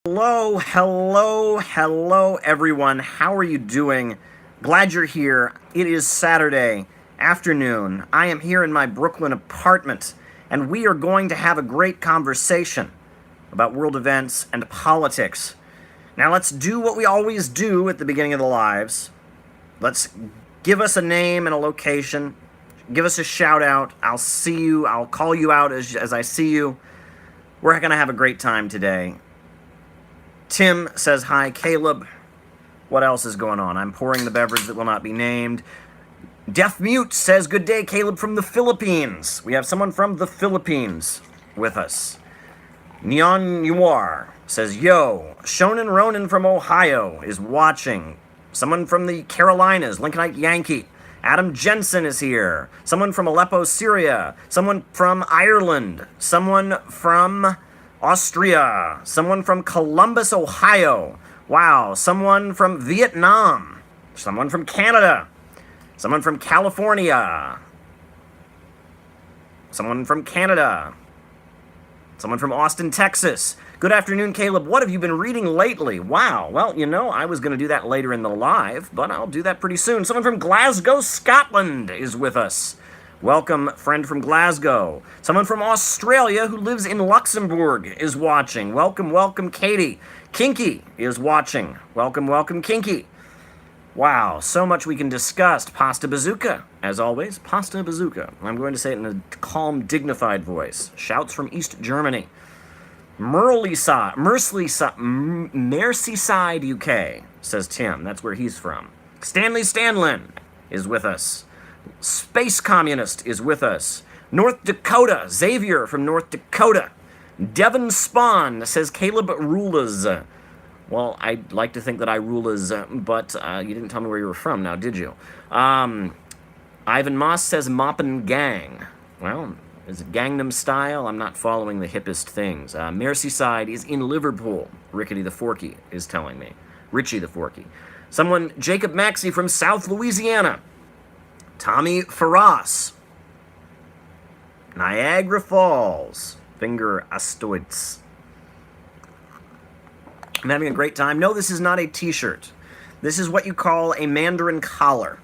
Hello, hello, hello, everyone. How are you doing? Glad you're here. It is Saturday afternoon. I am here in my Brooklyn apartment, and we are going to have a great conversation about world events and politics. Now, let's do what we always do at the beginning of the lives. Let's give us a name and a location. Give us a shout out. I'll see you. I'll call you out as I see you. We're going to have a great time today. Tim says, hi, Caleb. What else is going on? I'm pouring the beverage that will not be named. Deaf Mute says, good day, Caleb from the Philippines. We have someone from the Philippines with us. Neon Noir says, yo, Shonen Ronin from Ohio is watching. Someone from the Carolinas, Lincolnite Yankee. Adam Jensen is here. Someone from Aleppo, Syria. Someone from Ireland. Someone from Austria, someone from Columbus, Ohio. Wow, someone from Vietnam, someone from Canada, someone from California, someone from Canada, someone from Austin, Texas. Good afternoon, Caleb. What have you been reading lately? Wow, well, I was going to do that later in the live, but I'll do that pretty soon. Someone from Glasgow, Scotland is with us. Welcome, friend from Glasgow. Someone from Australia who lives in Luxembourg is watching. Welcome, welcome, Katie. Kinky is watching. Welcome, welcome, Kinky. Wow, so much we can discuss. Pasta Bazooka, as always. Pasta Bazooka. I'm going to say it in a calm, dignified voice. Shouts from East Germany. Merseyside, UK, says Tim. That's where he's from. Stanley Stanlin is with us. Space Communist is with us. North Dakota, Xavier from North Dakota. Devon Spawn says Caleb rules. Well, I'd like to think that I rules, but you didn't tell me where you were from now, did you? Ivan Moss says Maupin Gang. Well, is it Gangnam Style? I'm not following the hippest things. Merseyside is in Liverpool, Rickety the Forky is telling me. Richie the Forky. Someone, Jacob Maxey from South Louisiana. Tommy Ferraz, Niagara Falls, Finger Astoids. I'm having a great time. No, this is not a t-shirt. This is what you call a Mandarin collar,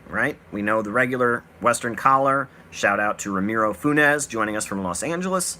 right? We know the regular Western collar. Shout out to Ramiro Funes joining us from Los Angeles.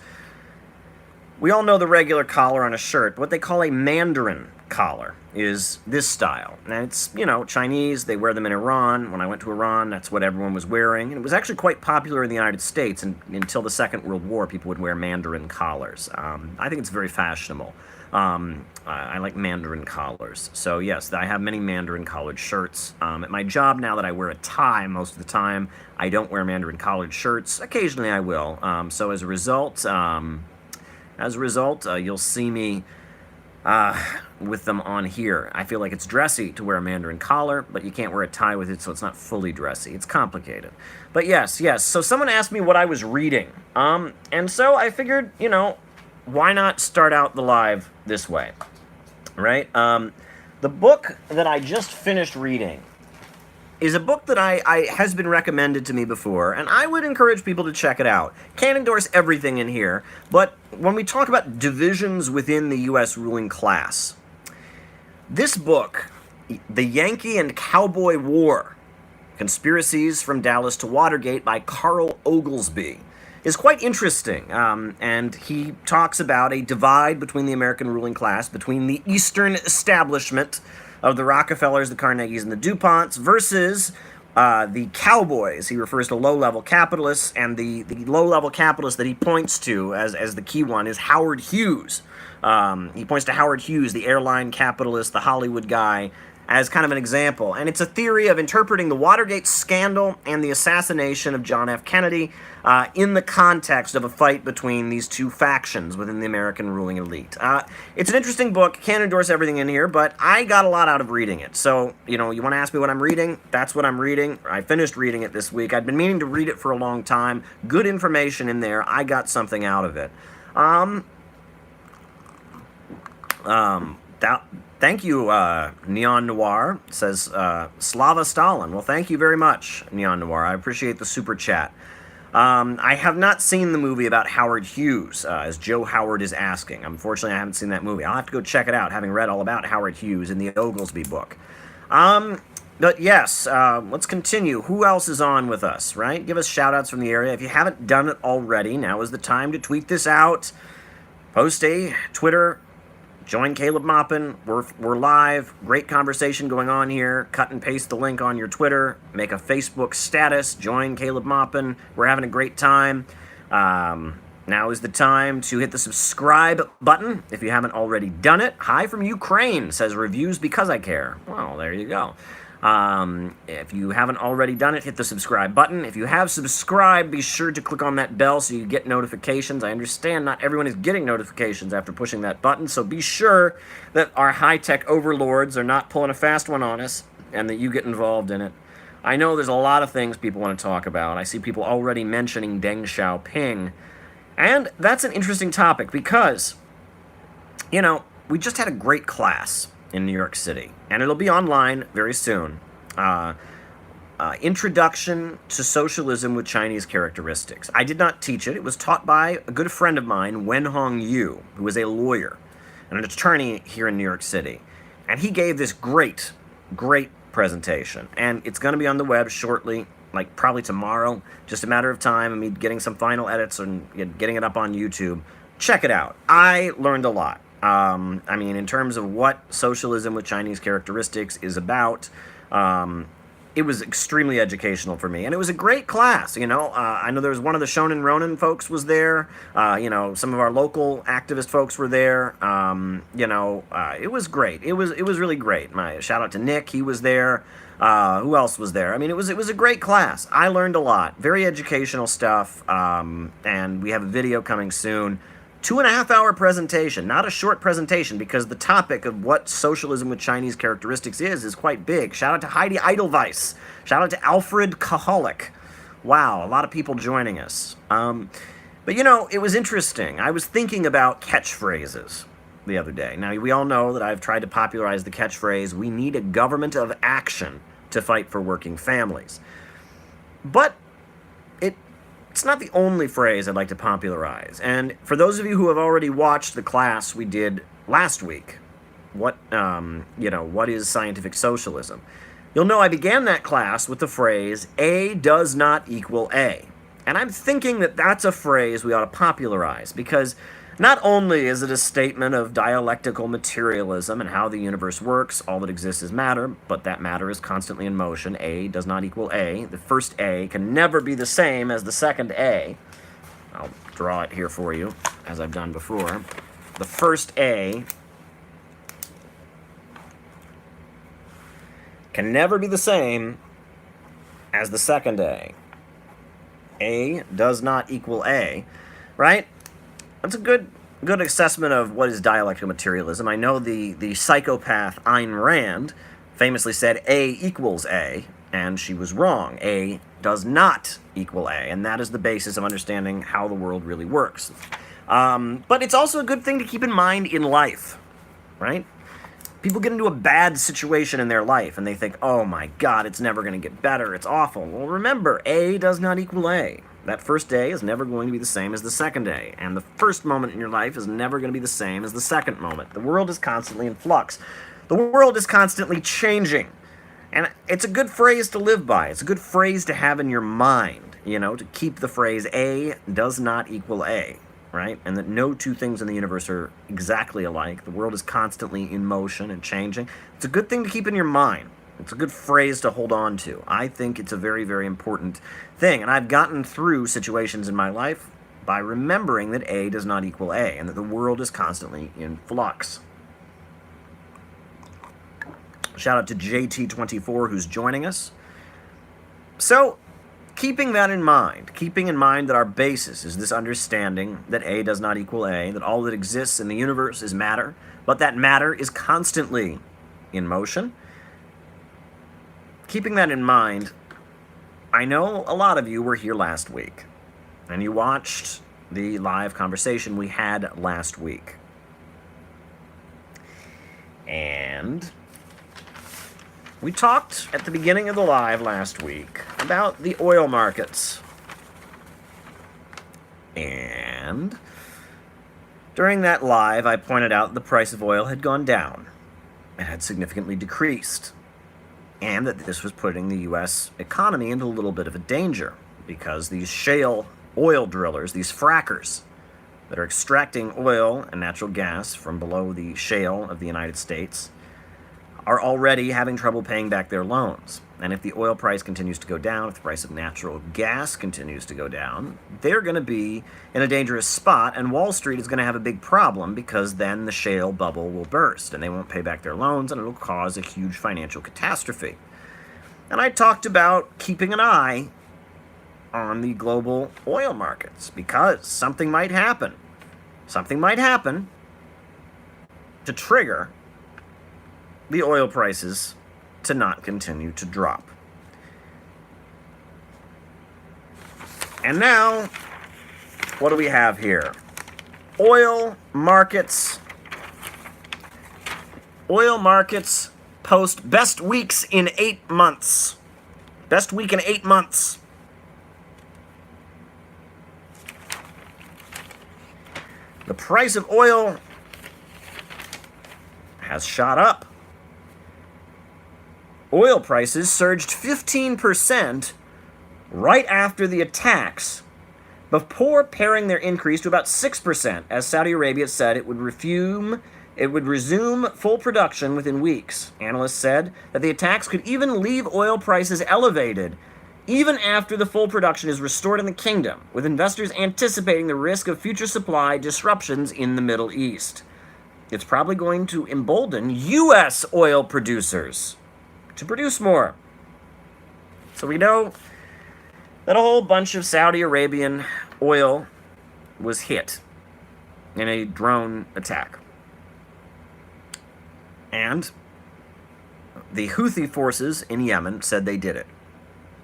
We all know the regular collar on a shirt. What they call a Mandarin collar is this style. And it's, Chinese. They wear them in Iran. When I went to Iran, that's what everyone was wearing. And it was actually quite popular in the United States. And until the Second World War, people would wear Mandarin collars. I think it's very fashionable. I like Mandarin collars. So, yes, I have many Mandarin collared shirts. At my job now that I wear a tie most of the time, I don't wear Mandarin collared shirts. Occasionally I will. So as a result, you'll see me with them on here. I feel like it's dressy to wear a Mandarin collar, but you can't wear a tie with it, so it's not fully dressy. It's complicated. But yes. So someone asked me what I was reading. And so I figured, why not start out the live this way, right? The book that I just finished reading is a book that has been recommended to me before, and I would encourage people to check it out. Can't endorse everything in here, but when we talk about divisions within the U.S. ruling class, this book, The Yankee and Cowboy War, Conspiracies from Dallas to Watergate by Carl Oglesby, is quite interesting, and he talks about a divide between the American ruling class, between the Eastern establishment of the Rockefellers, the Carnegies, and the DuPonts versus the cowboys. He refers to low-level capitalists, and the low-level capitalist that he points to as the key one is Howard Hughes. He points to Howard Hughes, the airline capitalist, the Hollywood guy, as kind of an example. And it's a theory of interpreting the Watergate scandal and the assassination of John F. Kennedy in the context of a fight between these two factions within the American ruling elite. It's an interesting book. Can't endorse everything in here, but I got a lot out of reading it. So, you want to ask me what I'm reading? That's what I'm reading. I finished reading it this week. I'd been meaning to read it for a long time. Good information in there. I got something out of it. Thank you, Neon Noir, says Slava Stalin. Well, thank you very much, Neon Noir. I appreciate the super chat. I have not seen the movie about Howard Hughes, as Joe Howard is asking. Unfortunately, I haven't seen that movie. I'll have to go check it out, having read all about Howard Hughes in the Oglesby book. But yes, let's continue. Who else is on with us, right? Give us shout-outs from the area. If you haven't done it already, now is the time to tweet this out. Post a Twitter. Join Caleb Maupin. We're live. Great conversation going on here. Cut and paste the link on your Twitter. Make a Facebook status. Join Caleb Maupin. We're having a great time. Now is the time to hit the subscribe button if you haven't already done it. Hi from Ukraine, says reviews because I care. Well, there you go. If you haven't already done it, hit the subscribe button. If you have subscribed, be sure to click on that bell so you get notifications. I understand not everyone is getting notifications after pushing that button, so be sure that our high-tech overlords are not pulling a fast one on us and that you get involved in it. I know there's a lot of things people want to talk about. I see people already mentioning Deng Xiaoping, and that's an interesting topic because, you know, we just had a great class in New York City, and it'll be online very soon. Introduction to Socialism with Chinese Characteristics. I did not teach it. It was taught by a good friend of mine, Wenhong Yu, who is a lawyer and an attorney here in New York City. And he gave this great presentation. And it's going to be on the web shortly, like probably tomorrow. Just a matter of time. I mean, getting some final edits and getting it up on YouTube. Check it out. I learned a lot. I mean, in terms of what Socialism with Chinese Characteristics is about, it was extremely educational for me. And it was a great class, you know. I know there was one of the Shonen Ronin folks was there. You know, some of our local activist folks were there. You know, it was great. It was really great. My shout out to Nick. He was there. Who else was there? I mean, it was a great class. I learned a lot. Very educational stuff. And we have a video coming soon. 2.5-hour presentation, not a short presentation, because the topic of what Socialism with Chinese Characteristics is quite big. Shout out to Heidi Edelweiss. Shout out to Alfred Kaholic. Wow, a lot of people joining us. But you know, it was interesting. I was thinking about catchphrases the other day. Now, we all know that I've tried to popularize the catchphrase, we need a government of action to fight for working families. But it's not the only phrase I'd like to popularize. And for those of you who have already watched the class we did last week, what is scientific socialism? You'll know I began that class with the phrase, A does not equal A. And I'm thinking that that's a phrase we ought to popularize, because not only is it a statement of dialectical materialism and how the universe works, all that exists is matter, but that matter is constantly in motion. A does not equal A. The first A can never be the same as the second A. I'll draw it here for you, as I've done before. The first A can never be the same as the second A. A does not equal A, right? That's a good assessment of what is dialectical materialism. I know the psychopath Ayn Rand famously said A equals A, and she was wrong. A does not equal A, and that is the basis of understanding how the world really works. But it's also a good thing to keep in mind in life, right? People get into a bad situation in their life, and they think, oh my God, it's never going to get better, it's awful. Well, remember, A does not equal A. That first day is never going to be the same as the second day, and the first moment in your life is never going to be the same as the second moment. The world is constantly in flux. The world is constantly changing, and it's a good phrase to live by. It's a good phrase to have in your mind, you know, to keep the phrase A does not equal A, right? And that no two things in the universe are exactly alike. The world is constantly in motion and changing. It's a good thing to keep in your mind. It's a good phrase to hold on to. I think it's a very, very important thing. And I've gotten through situations in my life by remembering that A does not equal A, and that the world is constantly in flux. Shout out to JT24 who's joining us. So, keeping that in mind, keeping in mind that our basis is this understanding that A does not equal A, that all that exists in the universe is matter, but that matter is constantly in motion. Keeping that in mind, I know a lot of you were here last week, and you watched the live conversation we had last week. And we talked at the beginning of the live last week about the oil markets. And during that live, I pointed out the price of oil had gone down. It had significantly decreased. And that this was putting the U.S. economy into a little bit of a danger because these shale oil drillers, these frackers that are extracting oil and natural gas from below the shale of the United States, are already having trouble paying back their loans. And if the oil price continues to go down, if the price of natural gas continues to go down, they're going to be in a dangerous spot, and Wall Street is going to have a big problem because then the shale bubble will burst, and they won't pay back their loans, and it'll cause a huge financial catastrophe. And I talked about keeping an eye on the global oil markets because something might happen. Something might happen to trigger the oil prices to not continue to drop. And now, what do we have here? Oil markets. Oil markets post best weeks in 8 months. Best week in 8 months. The price of oil has shot up. Oil prices surged 15% right after the attacks, before paring their increase to about 6%, as Saudi Arabia said it would resume full production within weeks. Analysts said that the attacks could even leave oil prices elevated even after the full production is restored in the kingdom, with investors anticipating the risk of future supply disruptions in the Middle East. It's probably going to embolden U.S. oil producers to produce more. So we know that a whole bunch of Saudi Arabian oil was hit in a drone attack. And the Houthi forces in Yemen said they did it.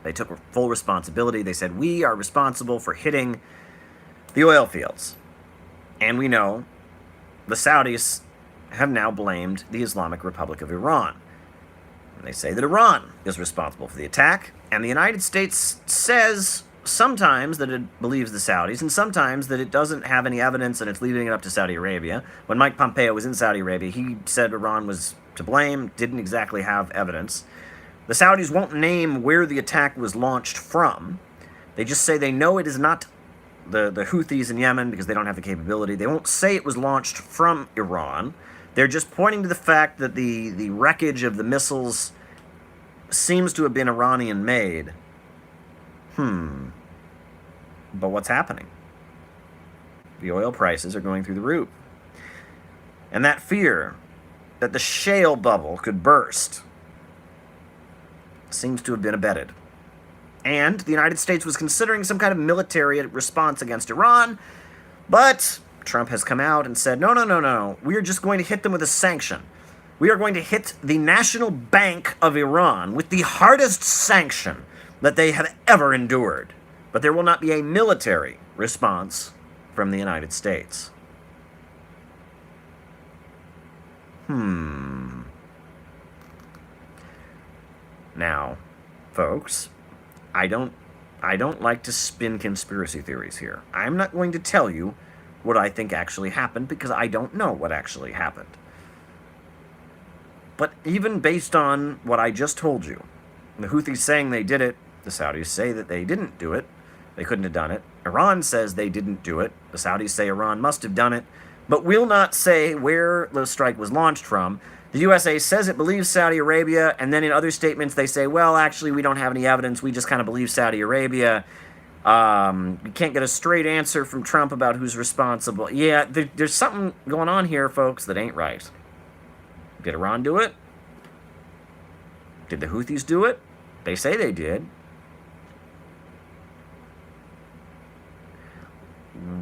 They took full responsibility. They said, we are responsible for hitting the oil fields. And we know the Saudis have now blamed the Islamic Republic of Iran. And they say that Iran is responsible for the attack, and the United States says sometimes that it believes the Saudis, and sometimes that it doesn't have any evidence and it's leaving it up to Saudi Arabia. When Mike Pompeo was in Saudi Arabia, he said Iran was to blame, didn't exactly have evidence. The Saudis won't name where the attack was launched from. They just say they know it is not the Houthis in Yemen because they don't have the capability. They won't say it was launched from Iran. They're just pointing to the fact that the wreckage of the missiles seems to have been Iranian-made. But what's happening? The oil prices are going through the roof. And that fear that the shale bubble could burst seems to have been abetted. And the United States was considering some kind of military response against Iran, but Trump has come out and said, no, we are just going to hit them with a sanction. We are going to hit the National Bank of Iran with the hardest sanction that they have ever endured. But there will not be a military response from the United States. Now, folks, I don't like to spin conspiracy theories here. I'm not going to tell you what I think actually happened because I don't know what actually happened. But even based on what I just told you, the Houthis saying they did it, the Saudis say that they didn't do it, they couldn't have done it. Iran says they didn't do it, the Saudis say Iran must have done it, but will not say where the strike was launched from. The USA says it believes Saudi Arabia, and then in other statements they say, well, actually, we don't have any evidence, we just kind of believe Saudi Arabia. We can't get a straight answer from Trump about who's responsible. Yeah, there's something going on here, folks, that ain't right. Did Iran do it? Did the Houthis do it? They say they did.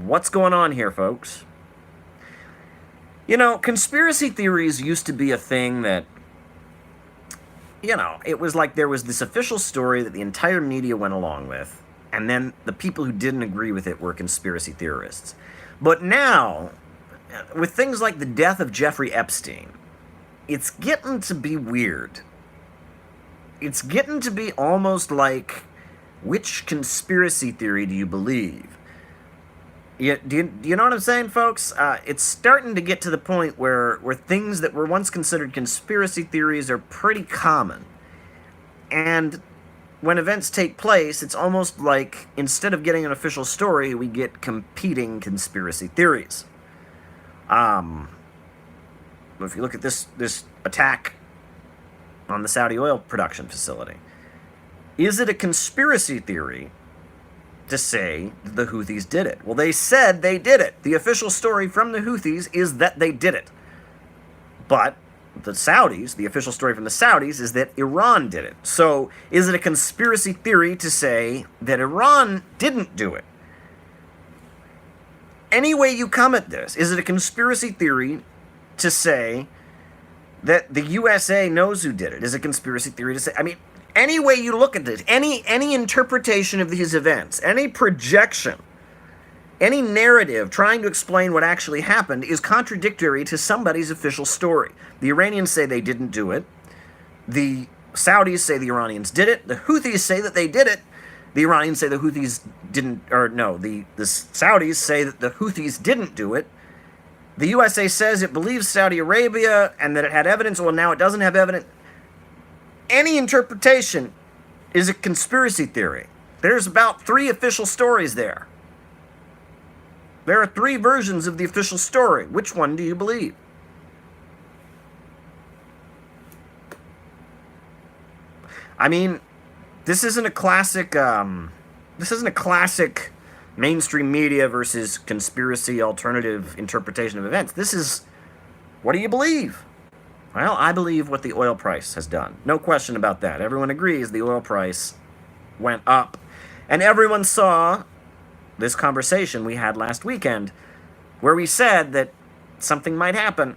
What's going on here, folks? You know, conspiracy theories used to be a thing that, it was like there was this official story that the entire media went along with, and then the people who didn't agree with it were conspiracy theorists. But now, with things like the death of Jeffrey Epstein, it's getting to be weird. It's getting to be almost like, which conspiracy theory do you believe? Yeah, do you know what I'm saying, folks? It's starting to get to the point where things that were once considered conspiracy theories are pretty common. And when events take place, it's almost like instead of getting an official story, we get competing conspiracy theories. Um, if you look at this attack on the Saudi oil production facility, is it a conspiracy theory to say the Houthis did it? Well, they said they did it. The official story from the Houthis is that they did it. But the Saudis, the official story from the Saudis is that Iran did it. So is it a conspiracy theory to say that Iran didn't do it? Any way you come at this, is it a conspiracy theory to say that the USA knows who did it? Is it a conspiracy theory to say, I mean, any way you look at it, any interpretation of these events, any projection, any narrative trying to explain what actually happened is contradictory to somebody's official story. The Iranians say they didn't do it. The Saudis say the Iranians did it. The Houthis say that they did it. The Iranians say the Houthis didn't, or no, the Saudis say that the Houthis didn't do it. The USA says it believes Saudi Arabia and that it had evidence. Well, now it doesn't have evidence. Any interpretation is a conspiracy theory. There's about 3 official stories there. There are 3 versions of the official story. Which one do you believe? I mean, this isn't a classic. This isn't a classic mainstream media versus conspiracy alternative interpretation of events. This is, what do you believe? Well, I believe what the oil price has done. No question about that. Everyone agrees the oil price went up, and everyone saw this conversation we had last weekend where we said that something might happen.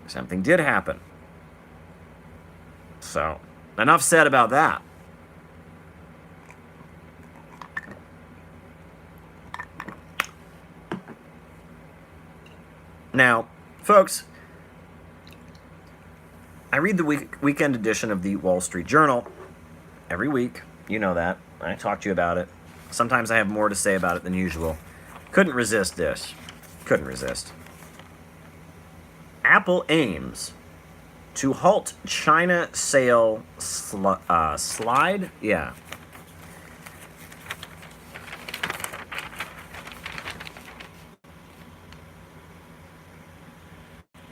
Something did happen. So, enough said about that. Now, folks, I read the weekend edition of the Wall Street Journal every week. You know that. I talk to you about it. Sometimes I have more to say about it than usual. Couldn't resist this. Couldn't resist. Apple aims to halt China sale slide? Yeah.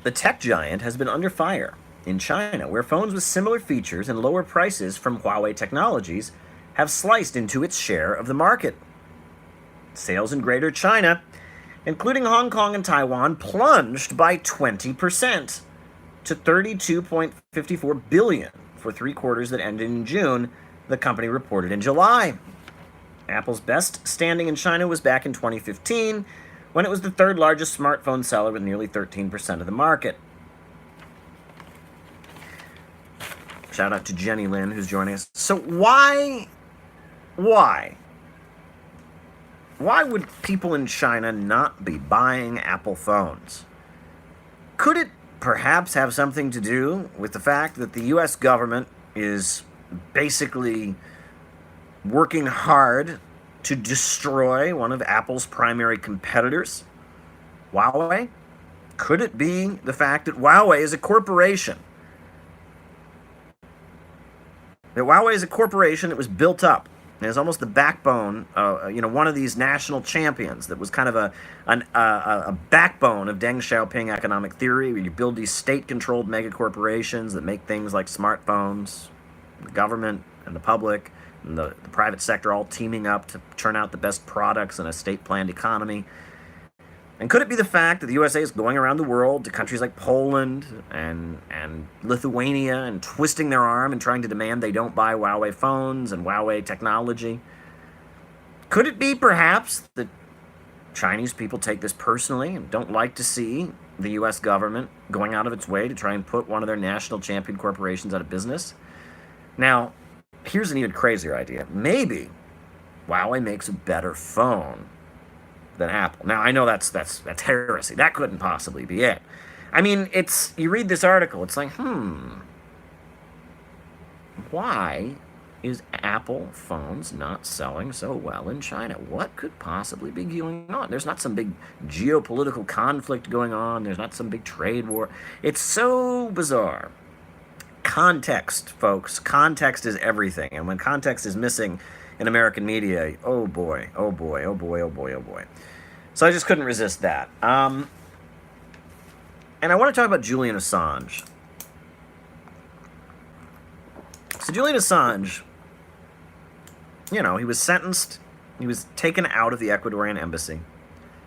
The tech giant has been under fire in China, where phones with similar features and lower prices from Huawei Technologies have sliced into its share of the market. Sales in Greater China, including Hong Kong and Taiwan, plunged by 20% to $32.54 billion for 3 quarters that ended in June, the company reported in July. Apple's best standing in China was back in 2015, when it was the 3rd largest smartphone seller with nearly 13% of the market. Shout out to Jenny Lynn, who's joining us. So why would people in China not be buying Apple phones? Could it perhaps have something to do with the fact that the U.S. government is basically working hard to destroy one of Apple's primary competitors, Huawei? Could it be the fact that Huawei is a corporation? That Huawei is a corporation that was built up and is almost the backbone, one of these national champions that was kind of a backbone of Deng Xiaoping economic theory, where you build these state-controlled megacorporations that make things like smartphones, the government and the public and the private sector all teaming up to turn out the best products in a state-planned economy. And could it be the fact that the USA is going around the world to countries like Poland and Lithuania and twisting their arm and trying to demand they don't buy Huawei phones and Huawei technology? Could it be perhaps that Chinese people take this personally and don't like to see the U.S. government going out of its way to try and put one of their national champion corporations out of business? Now, here's an even crazier idea. Maybe Huawei makes a better phone than Apple. Now, I know that's heresy. That couldn't possibly be it. I mean, you read this article, it's like, why is Apple phones not selling so well in China? What could possibly be going on? There's not some big geopolitical conflict going on. There's not some big trade war. It's so bizarre. Context, folks. Context is everything. And when context is missing in American media, oh boy, oh boy, oh boy, oh boy, oh boy. So I just couldn't resist that. And I want to talk about Julian Assange. So Julian Assange, you know, he was sentenced. He was taken out of the Ecuadorian embassy.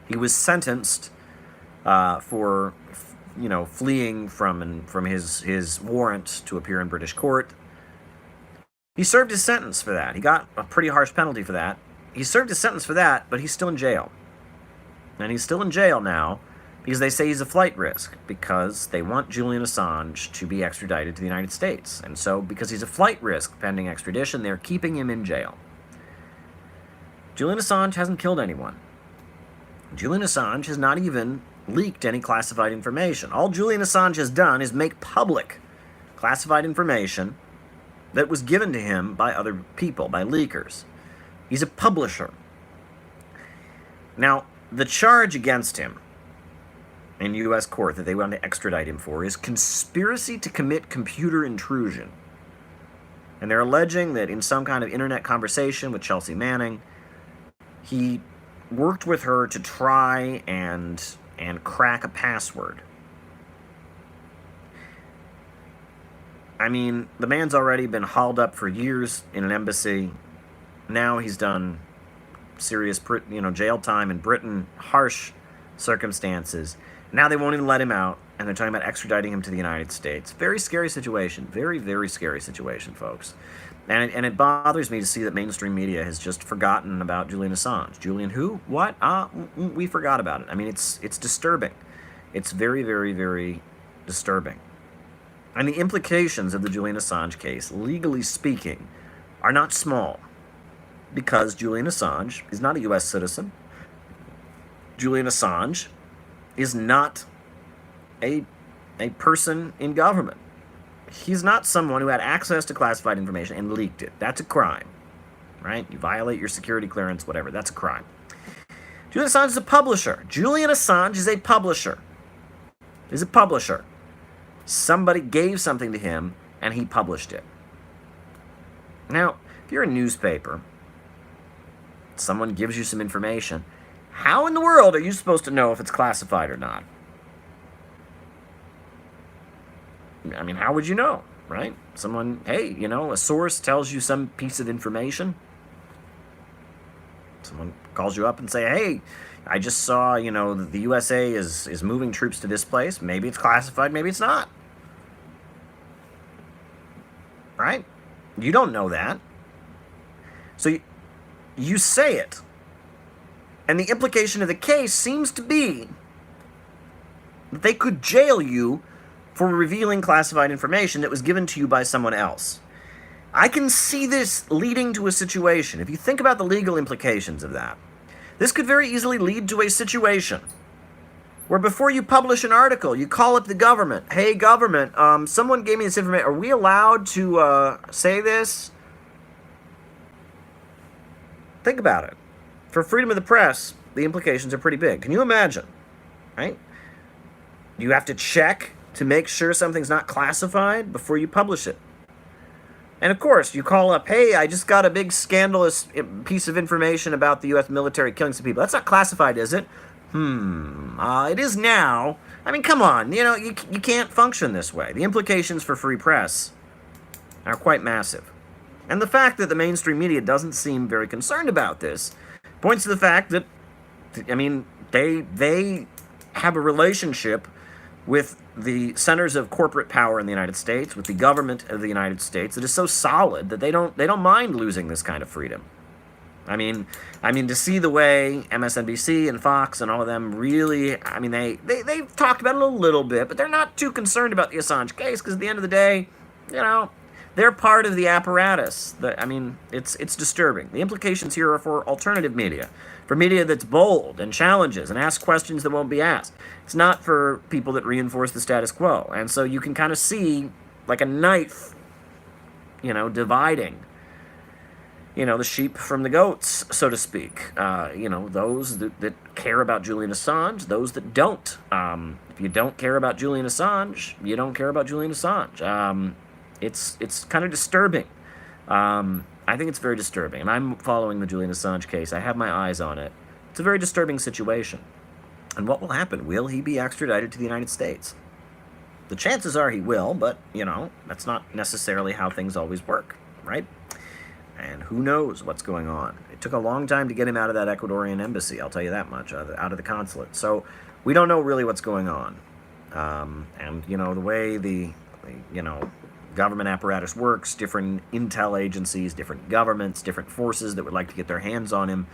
He was sentenced for, you know, fleeing from his warrant to appear in British court. He served his sentence for that. He got a pretty harsh penalty for that. He served his sentence for that, but he's still in jail. And he's still in jail now because they say he's a flight risk, because they want Julian Assange to be extradited to the United States. And so, because he's a flight risk pending extradition, they're keeping him in jail. Julian Assange hasn't killed anyone. Julian Assange has not even leaked any classified information. All Julian Assange has done is make public classified information that was given to him by other people, by leakers. He's a publisher. Now, the charge against him in U.S. court that they want to extradite him for is conspiracy to commit computer intrusion. And they're alleging that in some kind of internet conversation with Chelsea Manning, he worked with her to try and crack a password. I mean, the man's already been hauled up for years in an embassy. Now he's done serious, jail time in Britain, harsh circumstances. Now they won't even let him out, and they're talking about extraditing him to the United States. Very scary situation. Very, very scary situation, folks. And it bothers me to see that mainstream media has just forgotten about Julian Assange. Julian who? What? We forgot about it. I mean, it's disturbing. It's very, very, very disturbing. And the implications of the Julian Assange case, legally speaking, are not small. Because Julian Assange is not a U.S. citizen. Julian Assange is not a person in government. He's not someone who had access to classified information and leaked it. That's a crime, right? You violate your security clearance, whatever. That's a crime. Julian Assange is a publisher. Julian Assange is a publisher. He's a publisher. Somebody gave something to him, and he published it. Now, if you're a newspaper, someone gives you some information, how in the world are you supposed to know if it's classified or not? I mean, how would you know, right? Someone, hey, a source tells you some piece of information. Someone calls you up and say, hey, I just saw, the USA is moving troops to this place. Maybe it's classified, maybe it's not. Right? You don't know that. So you say it. And the implication of the case seems to be that they could jail you for revealing classified information that was given to you by someone else. I can see this leading to a situation. If you think about the legal implications of that, this could very easily lead to a situation where before you publish an article, you call up the government. Hey, government, someone gave me this information. Are we allowed to say this? Think about it. For freedom of the press, the implications are pretty big. Can you imagine? Right? You have to check to make sure something's not classified before you publish it. And of course, you call up, hey, I just got a big scandalous piece of information about the U.S. military killing some people. That's not classified, is it? It is now. I mean, come on. You can't function this way. The implications for free press are quite massive. And the fact that the mainstream media doesn't seem very concerned about this points to the fact that, they have a relationship with the centers of corporate power in the United States, with the government of the United States, that is so solid that they don't mind losing this kind of freedom. I mean, to see the way MSNBC and Fox and all of them really, they've talked about it a little bit, but they're not too concerned about the Assange case, because at the end of the day, they're part of the apparatus. It's disturbing. The implications here are for alternative media, for media that's bold and challenges and asks questions that won't be asked. It's not for people that reinforce the status quo. And so you can kind of see, like a knife, dividing the sheep from the goats, so to speak. Those that care about Julian Assange, those that don't. If you don't care about Julian Assange, you don't care about Julian Assange. It's kind of disturbing. I think it's very disturbing, and I'm following the Julian Assange case. I have my eyes on it. It's a very disturbing situation. And what will happen? Will he be extradited to the United States? The chances are he will, but, that's not necessarily how things always work, right? And who knows what's going on. It took a long time to get him out of that Ecuadorian embassy, I'll tell you that much, out of the consulate. So we don't know really what's going on. And, the way the government apparatus works, different intel agencies, different governments, different forces that would like to get their hands on him,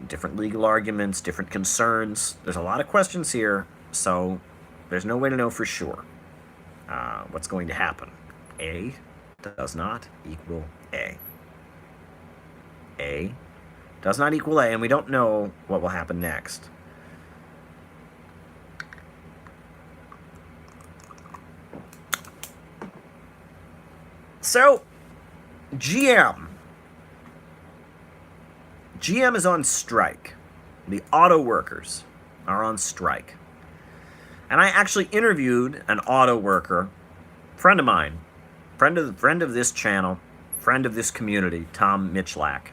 different legal arguments, different concerns. There's a lot of questions here, so there's no way to know for sure what's going to happen. A does not equal A. A does not equal A, and we don't know what will happen next. So, GM is on strike. The auto workers are on strike. And I actually interviewed an auto worker, friend of mine, friend of this channel, friend of this community, Tom Mitchlack.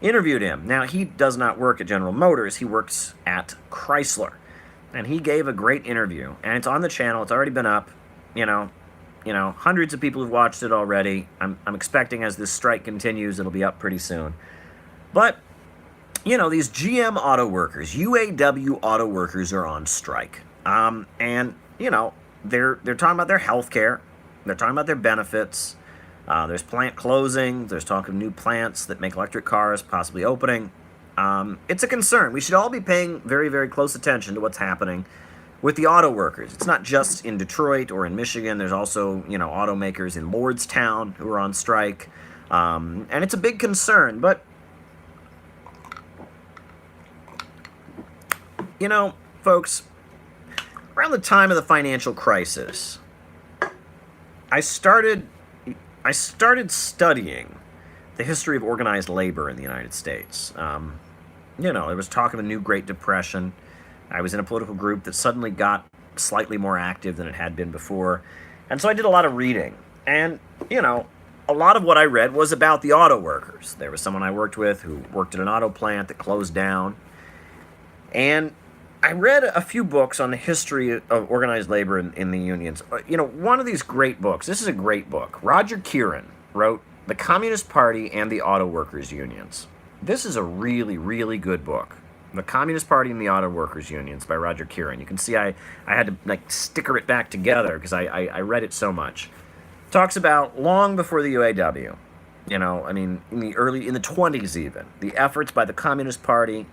Interviewed him. Now, he does not work at General Motors. He works at Chrysler. And he gave a great interview. And it's on the channel. It's already been up. Hundreds of people have watched it already. I'm expecting as this strike continues, it'll be up pretty soon. But, these GM auto workers, UAW auto workers are on strike. And, they're talking about their health care. They're talking about their benefits. There's plant closing. There's talk of new plants that make electric cars possibly opening. It's a concern. We should all be paying very, very close attention to what's happening with the auto workers. It's not just in Detroit or in Michigan. There's also, automakers in Lordstown who are on strike. And it's a big concern. But, folks, around the time of the financial crisis, I started studying the history of organized labor in the United States. There was talk of a new Great Depression. I was in a political group that suddenly got slightly more active than it had been before. And so I did a lot of reading. And, a lot of what I read was about the auto workers. There was someone I worked with who worked at an auto plant that closed down. And I read a few books on the history of organized labor in the unions. One of these great books, this is a great book. Roger Kieran wrote The Communist Party and the Auto Workers Unions. This is a really, really good book. The Communist Party and the Auto Workers Unions by Roger Kieran. You can see I had to sticker it back together because I read it so much. Talks about long before the UAW, in the 20s even, the efforts by the Communist Party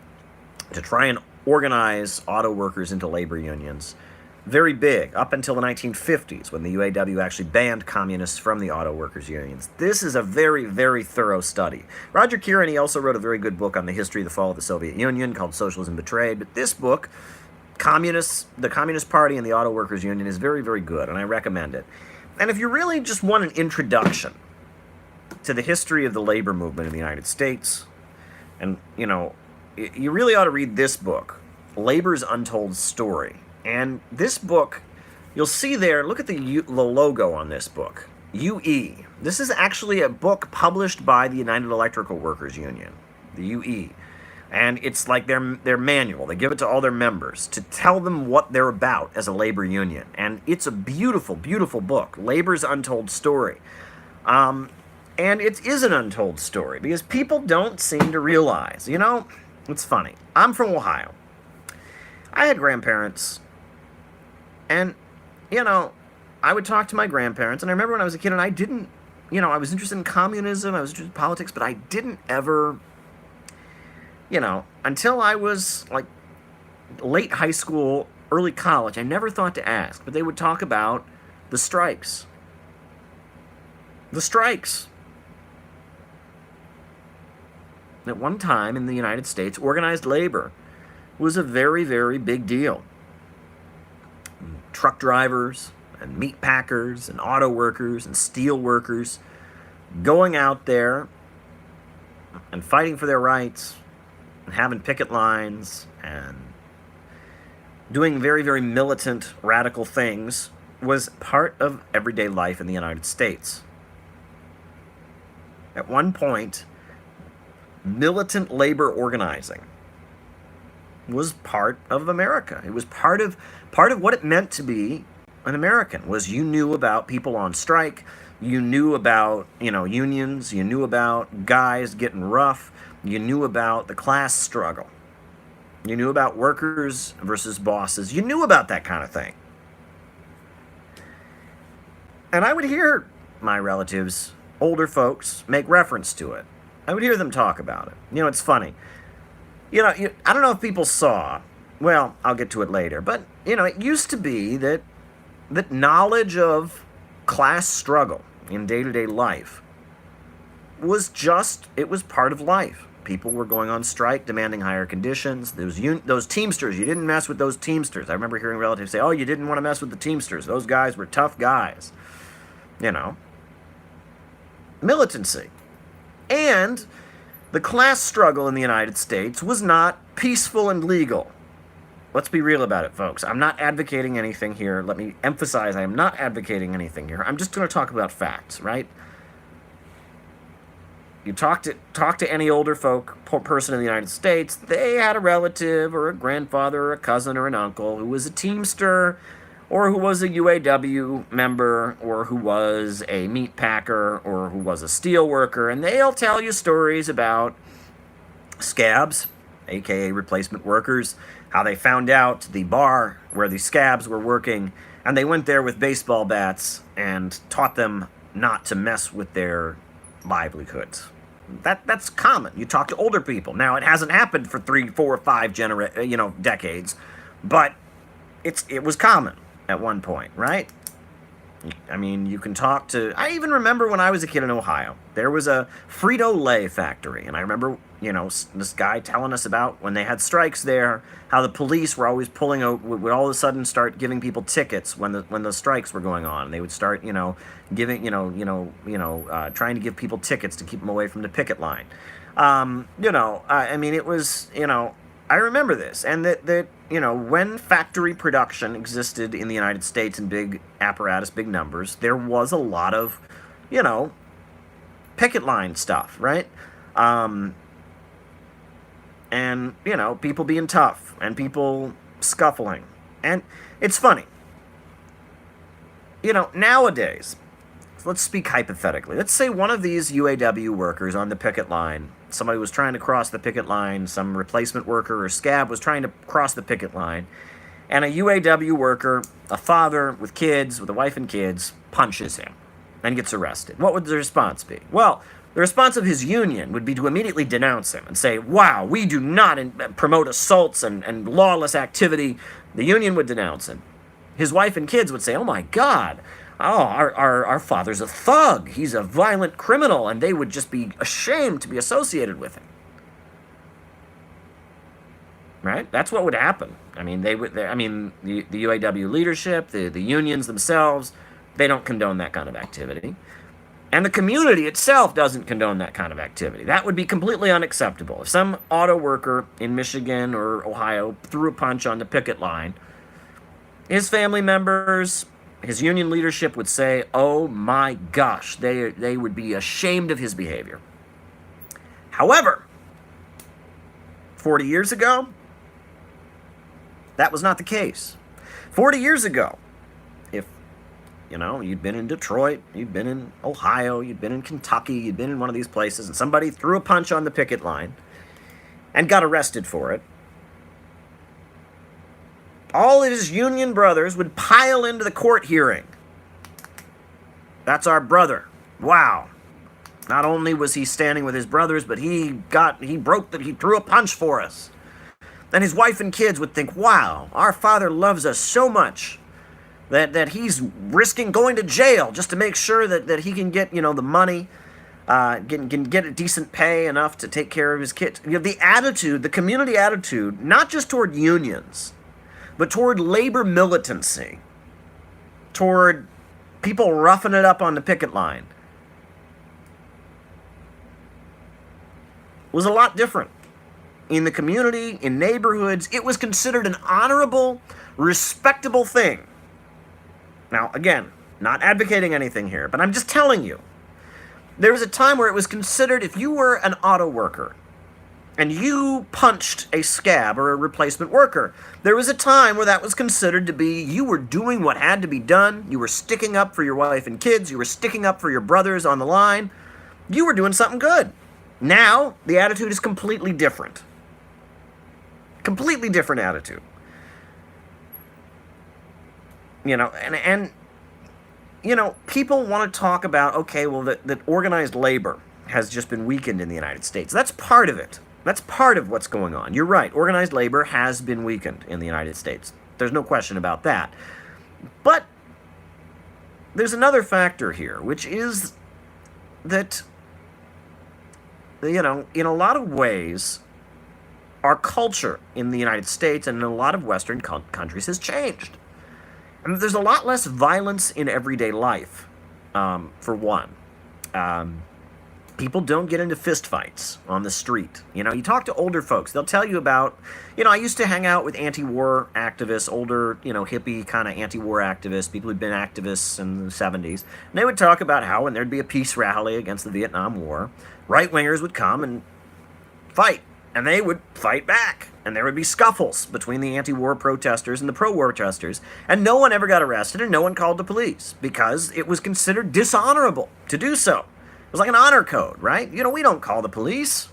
to try and organize auto workers into labor unions. Very big, up until the 1950s, when the UAW actually banned communists from the auto workers unions. This is a very, very thorough study. Roger Kieran, he also wrote a very good book on the history of the fall of the Soviet Union called Socialism Betrayed. But this book, the Communist Party and the Auto Workers Union, is very, very good, and I recommend it. And if you really just want an introduction to the history of the labor movement in the United States, and, you really ought to read this book, Labor's Untold Story. And this book, you'll see there, look at the logo on this book, UE. This is actually a book published by the United Electrical Workers Union, the UE. And it's like their manual. They give it to all their members to tell them what they're about as a labor union. And it's a beautiful, beautiful book, Labor's Untold Story. And it is an untold story because people don't seem to realize, it's funny. I'm from Ohio. I had grandparents, and, I would talk to my grandparents, and I remember when I was a kid, and I didn't, I was interested in communism, I was interested in politics, but I didn't ever, until I was, late high school, early college, I never thought to ask, but they would talk about the strikes. The strikes. At one time in the United States, organized labor was a very, very big deal. Truck drivers and meat packers and auto workers and steel workers going out there and fighting for their rights and having picket lines and doing very, very militant, radical things was part of everyday life in the United States. At one point, militant labor organizing was part of America. It was part of what it meant to be an American. Was you knew about people on strike, you knew about, unions, you knew about guys getting rough, you knew about the class struggle. You knew about workers versus bosses. You knew about that kind of thing. And I would hear my relatives, older folks, make reference to it. I would hear them talk about it. It's funny. I don't know if people saw, well, I'll get to it later, but, it used to be that knowledge of class struggle in day-to-day life was part of life. People were going on strike, demanding higher conditions. Those Teamsters, you didn't mess with those Teamsters. I remember hearing relatives say, oh, you didn't want to mess with the Teamsters. Those guys were tough guys. Militancy. And the class struggle in the United States was not peaceful and legal. Let's be real about it, folks. I'm not advocating anything here. Let me emphasize, I am not advocating anything here. I'm just going to talk about facts, right? You talk to any older person in the United States, they had a relative or a grandfather or a cousin or an uncle who was a Teamster or who was a UAW member or who was a meat packer or who was a steel worker, and they'll tell you stories about scabs, aka replacement workers, how they found out the bar where the scabs were working, and they went there with baseball bats and taught them not to mess with their livelihoods. That's common. You talk to older people. Now, it hasn't happened for 3, 4, 5 decades, but it was common at one point, right? I mean, you can talk to... I even remember when I was a kid in Ohio, there was a Frito-Lay factory, and I remember, this guy telling us about when they had strikes there, how the police were always would all of a sudden start giving people tickets when the strikes were going on. And they would start, giving, trying to give people tickets to keep them away from the picket line. It was, I remember this, and that when factory production existed in the United States in big apparatus, big numbers, there was a lot of, picket line stuff, right? And, people being tough and people scuffling. And it's funny. Nowadays, let's speak hypothetically. Let's say one of these UAW workers on the picket line, somebody was trying to cross the picket line, some replacement worker or scab was trying to cross the picket line, and a UAW worker, a father with kids, with a wife and kids, punches him and gets arrested. What would the response be? Well, the response of his union would be to immediately denounce him and say, wow, we do not promote assaults and lawless activity. The union would denounce him. His wife and kids would say, oh my God, our father's a thug. He's a violent criminal, and they would just be ashamed to be associated with him. Right? That's what would happen. I mean, the UAW leadership, the unions themselves, they don't condone that kind of activity. And the community itself doesn't condone that kind of activity. That would be completely unacceptable. If some auto worker in Michigan or Ohio threw a punch on the picket line, his family members, his union leadership would say, oh my gosh, they would be ashamed of his behavior. However, 40 years ago, that was not the case. 40 years ago, if, you'd been in Detroit, you'd been in Ohio, you'd been in Kentucky, you'd been in one of these places, and somebody threw a punch on the picket line and got arrested for it, all of his union brothers would pile into the court hearing. That's our brother. Wow. Not only was he standing with his brothers, but he threw a punch for us. And his wife and kids would think, wow, our father loves us so much that he's risking going to jail just to make sure that he can get, the money, can get a decent pay enough to take care of his kids. The attitude, the community attitude, not just toward unions, but toward labor militancy, toward people roughing it up on the picket line, was a lot different. In the community, in neighborhoods, it was considered an honorable, respectable thing. Now, again, not advocating anything here, but I'm just telling you. There was a time where it was considered, if you were an auto worker and you punched a scab or a replacement worker, there was a time where that was considered to be, you were doing what had to be done, you were sticking up for your wife and kids, you were sticking up for your brothers on the line, you were doing something good. Now, the attitude is completely different. Completely different attitude. And people want to talk about, okay, well, that organized labor has just been weakened in the United States. That's part of it. That's part of what's going on. You're right. Organized labor has been weakened in the United States. There's no question about that. But there's another factor here, which is that, in a lot of ways, our culture in the United States and in a lot of Western countries has changed. I mean, there's a lot less violence in everyday life, for one. People don't get into fistfights on the street. You talk to older folks, they'll tell you about, I used to hang out with anti-war activists, older, hippie kind of anti-war activists, people who'd been activists in the 70s. And they would talk about how when there'd be a peace rally against the Vietnam War, right-wingers would come and fight. And they would fight back. And there would be scuffles between the anti-war protesters and the pro-war protesters. And no one ever got arrested and no one called the police because it was considered dishonorable to do so. It was like an honor code, right? We don't call the police,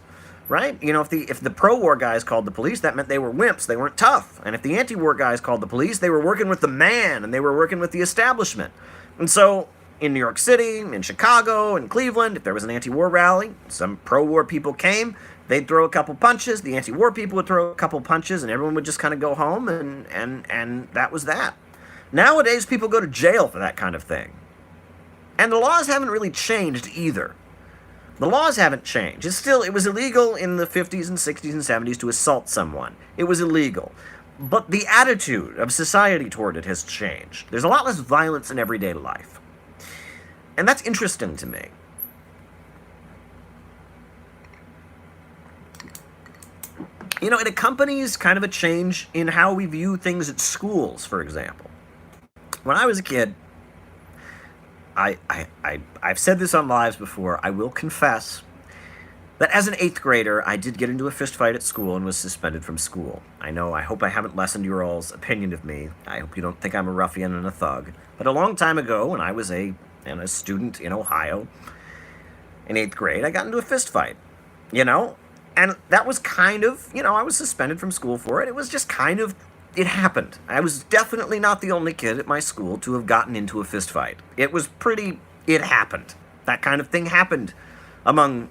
right? If the pro-war guys called the police, that meant they were wimps. They weren't tough. And if the anti-war guys called the police, they were working with the man and they were working with the establishment. And so in New York City, in Chicago, in Cleveland, if there was an anti-war rally, some pro-war people came, they'd throw a couple punches, the anti-war people would throw a couple punches, and everyone would just kind of go home, and that was that. Nowadays, people go to jail for that kind of thing. And the laws haven't really changed either. The laws haven't changed. It was illegal in the 50s and 60s and 70s to assault someone. It was illegal. But the attitude of society toward it has changed. There's a lot less violence in everyday life. And that's interesting to me. It accompanies kind of a change in how we view things at schools, for example. When I was a kid, I've said this on lives before, I will confess that as an 8th grader, I did get into a fist fight at school and was suspended from school. I hope I haven't lessened your all's opinion of me. I hope you don't think I'm a ruffian and a thug. But a long time ago, when I was a student in Ohio, in 8th grade, I got into a fist fight, And that was kind of, I was suspended from school for it. It was just kind of, it happened. I was definitely not the only kid at my school to have gotten into a fist fight. It happened. That kind of thing happened among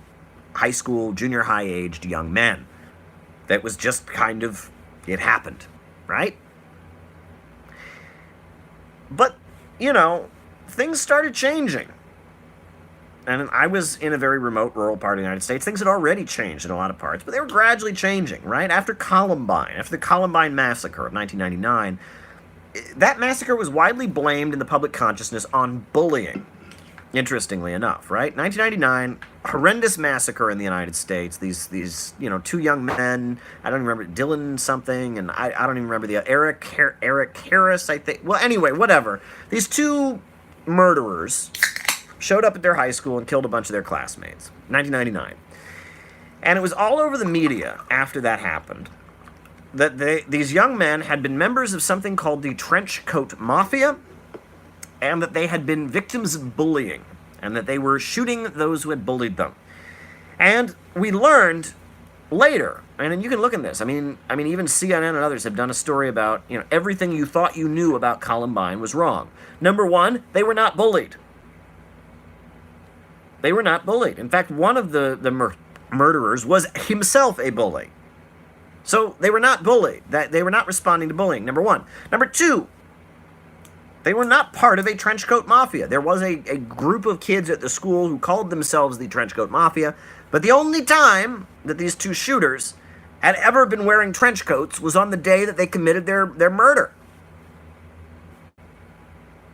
high school, junior high aged young men. That was just kind of, it happened, right? But, things started changing. And I was in a very remote rural part of the United States. Things had already changed in a lot of parts, but they were gradually changing, right? After the Columbine massacre of 1999, that massacre was widely blamed in the public consciousness on bullying, interestingly enough, right? 1999, horrendous massacre in the United States. These two young men, I don't even remember, Dylan something, and I don't even remember Eric Harris, I think. Well, anyway, whatever. These two murderers showed up at their high school and killed a bunch of their classmates. 1999. And it was all over the media after that happened that these young men had been members of something called the Trench Coat Mafia, and that they had been victims of bullying, and that they were shooting those who had bullied them. And we learned later, and you can look in this, I mean, even CNN and others have done a story about, everything you thought you knew about Columbine was wrong. Number one, they were not bullied. They were not bullied. In fact, one of the murderers was himself a bully. So they were not bullied. They were not responding to bullying, number one. Number two, they were not part of a trenchcoat mafia. There was a group of kids at the school who called themselves the Trenchcoat Mafia, but the only time that these two shooters had ever been wearing trench coats was on the day that they committed their murder.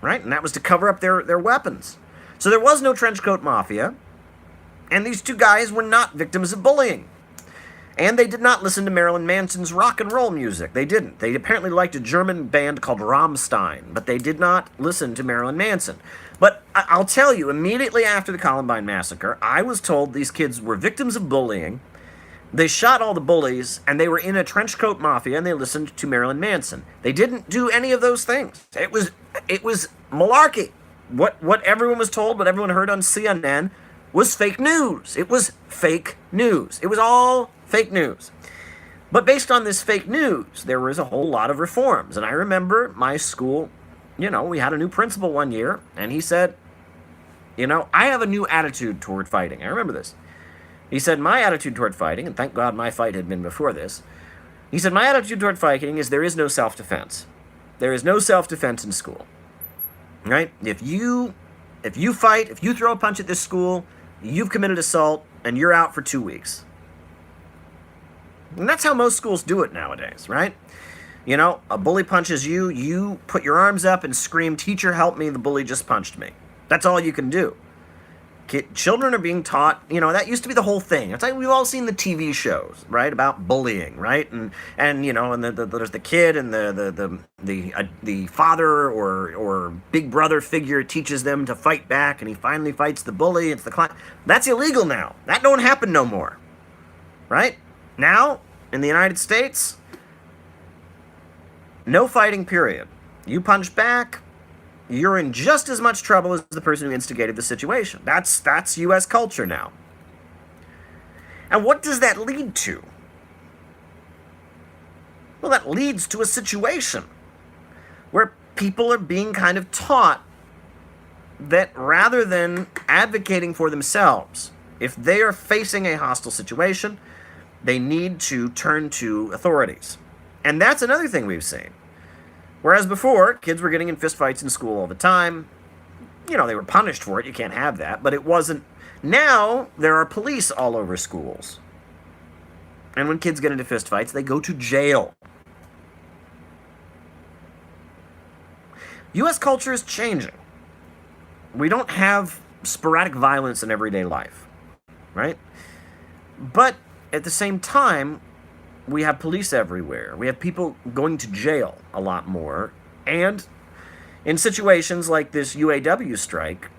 Right? And that was to cover up their weapons. So there was no Trenchcoat Mafia, and these two guys were not victims of bullying. And they did not listen to Marilyn Manson's rock and roll music. They didn't. They apparently liked a German band called Rammstein, but they did not listen to Marilyn Manson. But I'll tell you, immediately after the Columbine massacre, I was told these kids were victims of bullying. They shot all the bullies, and they were in a trench coat mafia, and they listened to Marilyn Manson. They didn't do any of those things. It was malarkey. What everyone was told, what everyone heard on CNN, was fake news. It was fake news. It was all fake news. But based on this fake news, there was a whole lot of reforms. And I remember my school, we had a new principal one year, and he said, I have a new attitude toward fighting. I remember this. He said, my attitude toward fighting, and thank God my fight had been before this, he said, my attitude toward fighting is there is no self-defense. There is no self-defense in school. Right? If you fight, if you throw a punch at this school, you've committed assault, and you're out for 2 weeks. And that's how most schools do it nowadays, right? A bully punches you, you put your arms up and scream, teacher, help me, the bully just punched me. That's all you can do. Children are being taught, that used to be the whole thing. It's like we've all seen the TV shows, right, about bullying, right? And there's the kid and the father or big brother figure teaches them to fight back, and he finally fights the bully. It's the client. That's illegal now. That don't happen no more, right? Now, in the United States, no fighting, period. You punch back, you're in just as much trouble as the person who instigated the situation. That's U.S. culture now. And what does that lead to? Well, that leads to a situation where people are being kind of taught that rather than advocating for themselves, if they are facing a hostile situation, they need to turn to authorities. And that's another thing we've seen. Whereas before, kids were getting in fistfights in school all the time. They were punished for it. You can't have that. But it wasn't. Now, there are police all over schools. And when kids get into fistfights, they go to jail. U.S. culture is changing. We don't have sporadic violence in everyday life, right? But at the same time, we have police everywhere. We have people going to jail a lot more. And in situations like this UAW strike,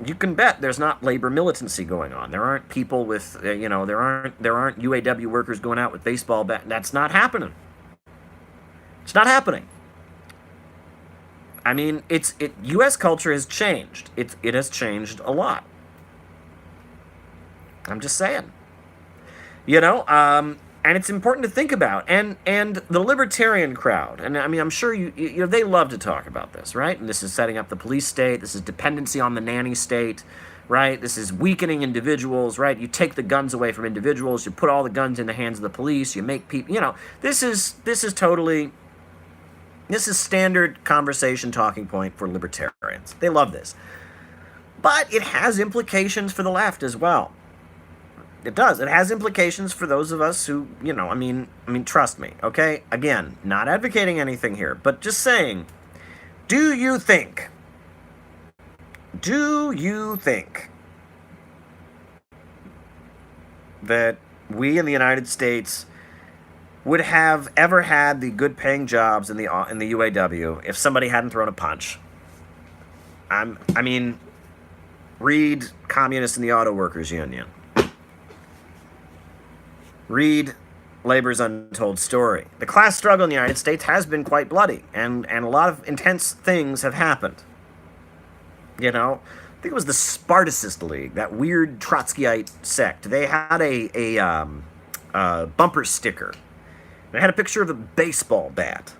you can bet there's not labor militancy going on. There aren't people with, there aren't UAW workers going out with baseball bats. That's not happening. It's not happening. I mean, U.S. culture has changed. It has changed a lot. I'm just saying. And it's important to think about. And the libertarian crowd, and I mean, I'm sure they love to talk about this, right? And this is setting up the police state. This is dependency on the nanny state, right? This is weakening individuals, right? You take the guns away from individuals. You put all the guns in the hands of the police. You make people, this is standard conversation talking point for libertarians. They love this. But it has implications for the left as well. It does. It has implications for those of us who, trust me, okay? Again, not advocating anything here, but just saying, do you think that we in the United States would have ever had the good-paying jobs in the UAW if somebody hadn't thrown a punch? Read Communists in the Auto Workers Union. Read Labor's Untold Story. The class struggle in the United States has been quite bloody, and a lot of intense things have happened. I think it was the Spartacist League, that weird Trotskyite sect. They had a bumper sticker. It had a picture of a baseball bat,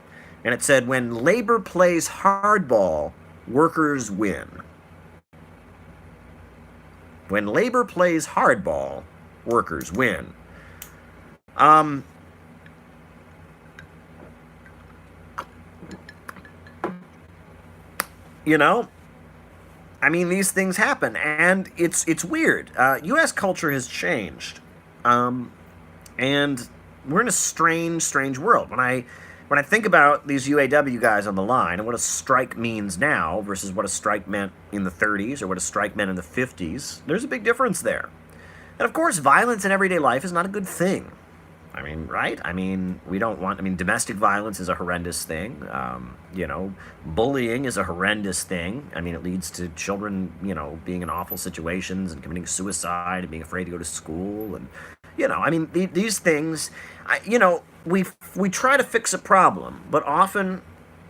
and it said, "When labor plays hardball, workers win." When labor plays hardball, workers win. These things happen, and it's weird. U.S. culture has changed, and we're in a strange world. When I think about these UAW guys on the line and what a strike means now versus what a strike meant in the 30s or what a strike meant in the 50s, there's a big difference there. And of course, violence in everyday life is not a good thing. I mean, right? I mean, we don't want, I mean, domestic violence is a horrendous thing. Bullying is a horrendous thing. I mean, it leads to children, being in awful situations and committing suicide and being afraid to go to school. And, I mean, these things, we try to fix a problem, but often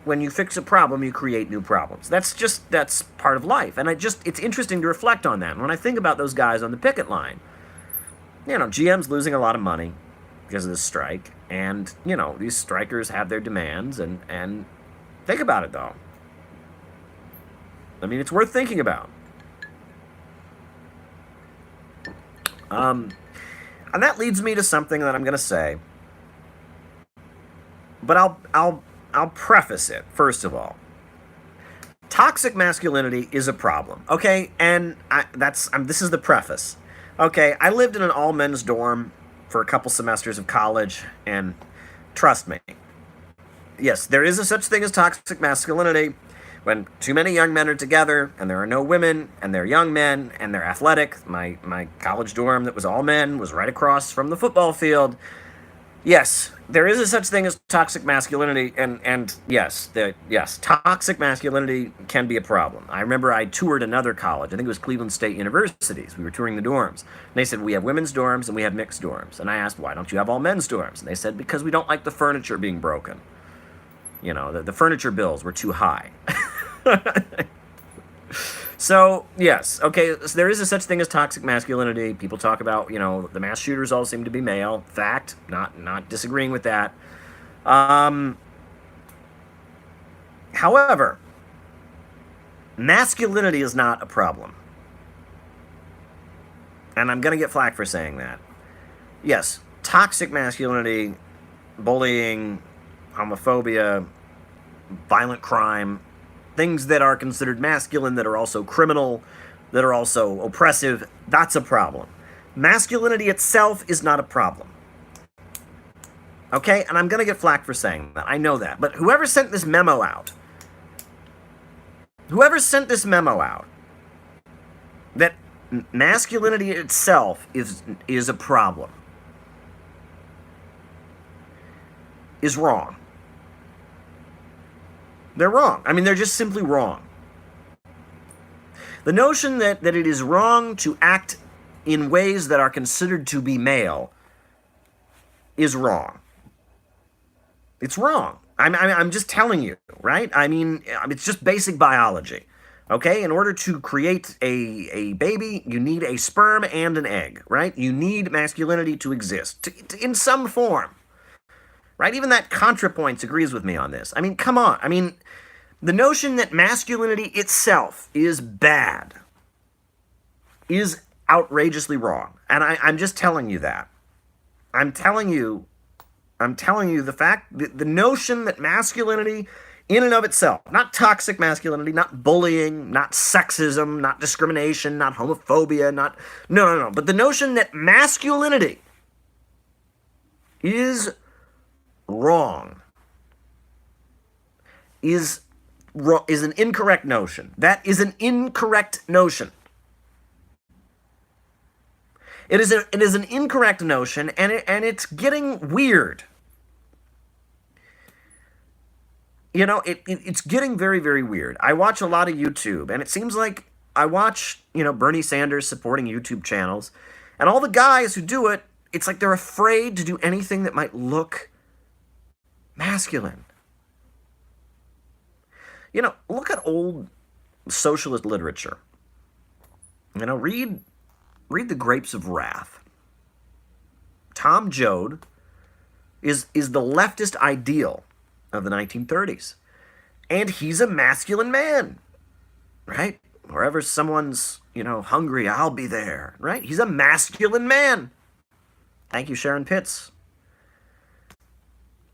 when you fix a problem, you create new problems. That's part of life. And it's interesting to reflect on that. And when I think about those guys on the picket line, GM's losing a lot of money because of this strike, and these strikers have their demands, and think about it though. I mean, it's worth thinking about. And that leads me to something that I'm going to say, but I'll preface it first of all. Toxic masculinity is a problem, okay? And this is the preface. Okay, I lived in an all-men's dorm for a couple semesters of college, and trust me, yes, there is a such thing as toxic masculinity when too many young men are together, and there are no women, and they're young men, and they're athletic. My college dorm that was all men was right across from the football field. Yes, there is a such thing as toxic masculinity, and yes, toxic masculinity can be a problem. I remember I toured another college. I think it was Cleveland State University's. We were touring the dorms. And they said, we have women's dorms and we have mixed dorms. And I asked, why don't you have all men's dorms? And they said, because we don't like the furniture being broken. The furniture bills were too high. So, yes, okay, so there is a such thing as toxic masculinity. People talk about, the mass shooters all seem to be male. Fact, not disagreeing with that. However, masculinity is not a problem. And I'm going to get flack for saying that. Yes, toxic masculinity, bullying, homophobia, violent crime, things that are considered masculine, that are also criminal, that are also oppressive, that's a problem. Masculinity itself is not a problem. Okay? And I'm going to get flack for saying that. I know that. But whoever sent this memo out, that masculinity itself is a problem, is wrong. They're wrong. I mean, they're just simply wrong. The notion that it is wrong to act in ways that are considered to be male is wrong. It's wrong. I'm just telling you, right? I mean, it's just basic biology. Okay? In order to create a baby, you need a sperm and an egg, right? You need masculinity to exist in some form. Right? Even that ContraPoints agrees with me on this. I mean, come on. I mean, the notion that masculinity itself is bad is outrageously wrong. And I'm just telling you that. I'm telling you the fact, the notion that masculinity in and of itself, not toxic masculinity, not bullying, not sexism, not discrimination, not homophobia, no, but the notion that masculinity is wrong is an incorrect notion. That is an incorrect notion. It is an incorrect notion, and it's getting weird. It's getting very, very weird. I watch a lot of YouTube, and it seems like I watch, Bernie Sanders supporting YouTube channels, and all the guys who do it, it's like they're afraid to do anything that might look masculine. Look at old socialist literature. Read The Grapes of Wrath. Tom Joad is the leftist ideal of the 1930s. And he's a masculine man, right? Wherever someone's, hungry, I'll be there, right? He's a masculine man. Thank you, Sharon Pitts.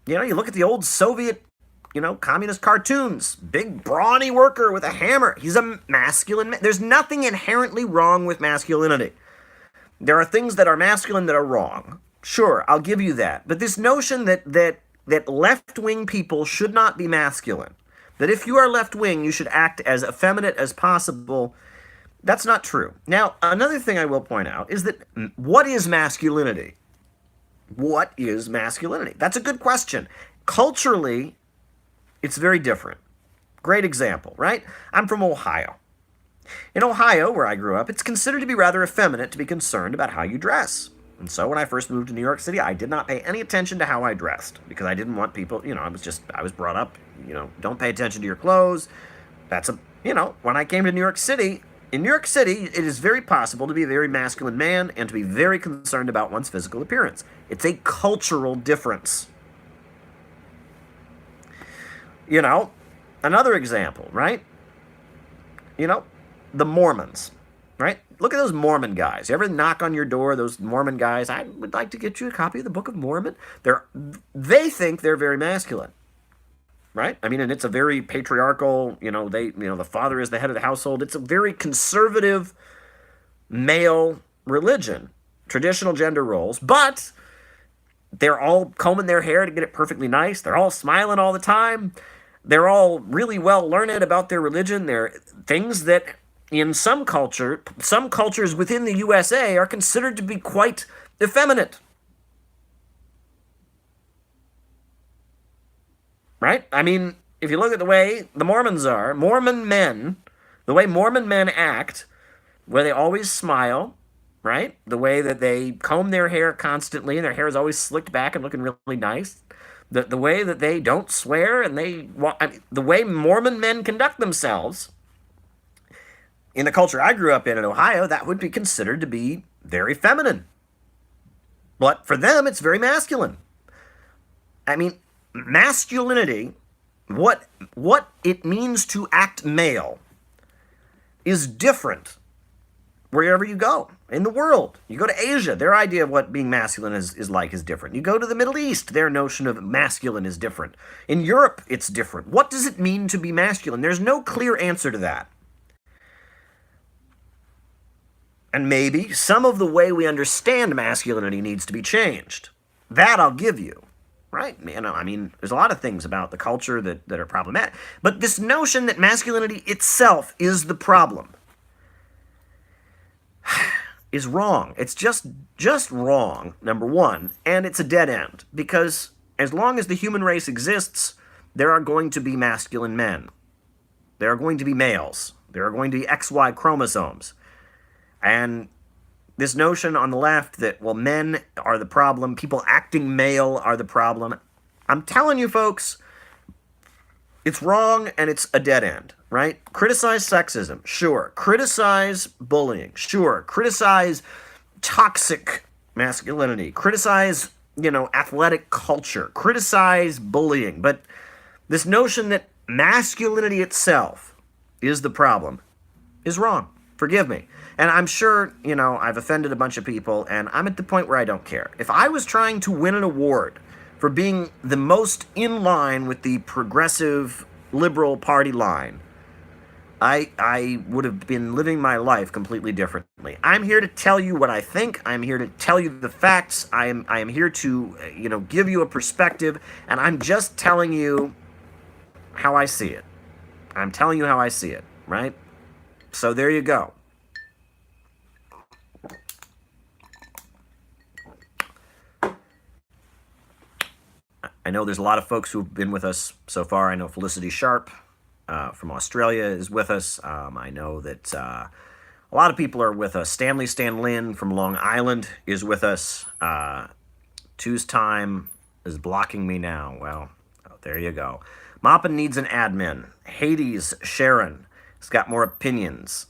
You look at the old Soviet, communist cartoons. Big, brawny worker with a hammer. He's a masculine man. There's nothing inherently wrong with masculinity. There are things that are masculine that are wrong. Sure, I'll give you that. But this notion that left-wing people should not be masculine, that if you are left-wing, you should act as effeminate as possible, that's not true. Now, another thing I will point out is that what is masculinity? What is masculinity? That's a good question. Culturally, it's very different. Great example, right? I'm from Ohio. In Ohio, where I grew up, it's considered to be rather effeminate to be concerned about how you dress. And so when I first moved to New York City, I did not pay any attention to how I dressed because I didn't want people, I was brought up, don't pay attention to your clothes. When I came to New York City, in New York City, it is very possible to be a very masculine man and to be very concerned about one's physical appearance. It's a cultural difference. Another example, right? The Mormons, right? Look at those Mormon guys. You ever knock on your door, those Mormon guys, I would like to get you a copy of the Book of Mormon. They think they're very masculine, right? I mean, and it's a very patriarchal, the father is the head of the household. It's a very conservative male religion, traditional gender roles, but they're all combing their hair to get it perfectly nice. They're all smiling all the time. They're all really well learned about their religion. They're things that in some cultures within the USA are considered to be quite effeminate. Right? I mean, if you look at the way the Mormons are, the way Mormon men act, where they always smile, right? The way that they comb their hair constantly, and their hair is always slicked back and looking really nice. The way that they don't swear and the way Mormon men conduct themselves, in the culture I grew up in Ohio, that would be considered to be very feminine. But for them, it's very masculine. I mean, masculinity, what it means to act male, is different wherever you go in the world. You go to Asia, their idea of what being masculine is like is different. You go to the Middle East, their notion of masculine is different. In Europe, it's different. What does it mean to be masculine? There's no clear answer to that. And maybe some of the way we understand masculinity needs to be changed. That I'll give you. Right? There's a lot of things about the culture that are problematic. But this notion that masculinity itself is the problem is wrong. It's just wrong, number one, and it's a dead end. Because as long as the human race exists, there are going to be masculine men. There are going to be males. There are going to be XY chromosomes. And this notion on the left that, well, men are the problem, people acting male are the problem, I'm telling you, folks, it's wrong and it's a dead end, right? Criticize sexism, sure. Criticize bullying, sure. Criticize toxic masculinity. Criticize, athletic culture. Criticize bullying. But this notion that masculinity itself is the problem is wrong. Forgive me. And I'm sure, I've offended a bunch of people, and I'm at the point where I don't care. If I was trying to win an award for being the most in line with the progressive liberal party line, I would have been living my life completely differently. I'm here to tell you what I think. I'm here to tell you the facts. I am here to, give you a perspective, and I'm just telling you how I see it. I'm telling you how I see it, right? So there you go. I know there's a lot of folks who've been with us so far. I know Felicity Sharp from Australia is with us. I know that a lot of people are with us. Stanley Stanlin from Long Island is with us. Two's time is blocking me now. Well, there you go. Maupin needs an admin. Hades Sharon has got more opinions.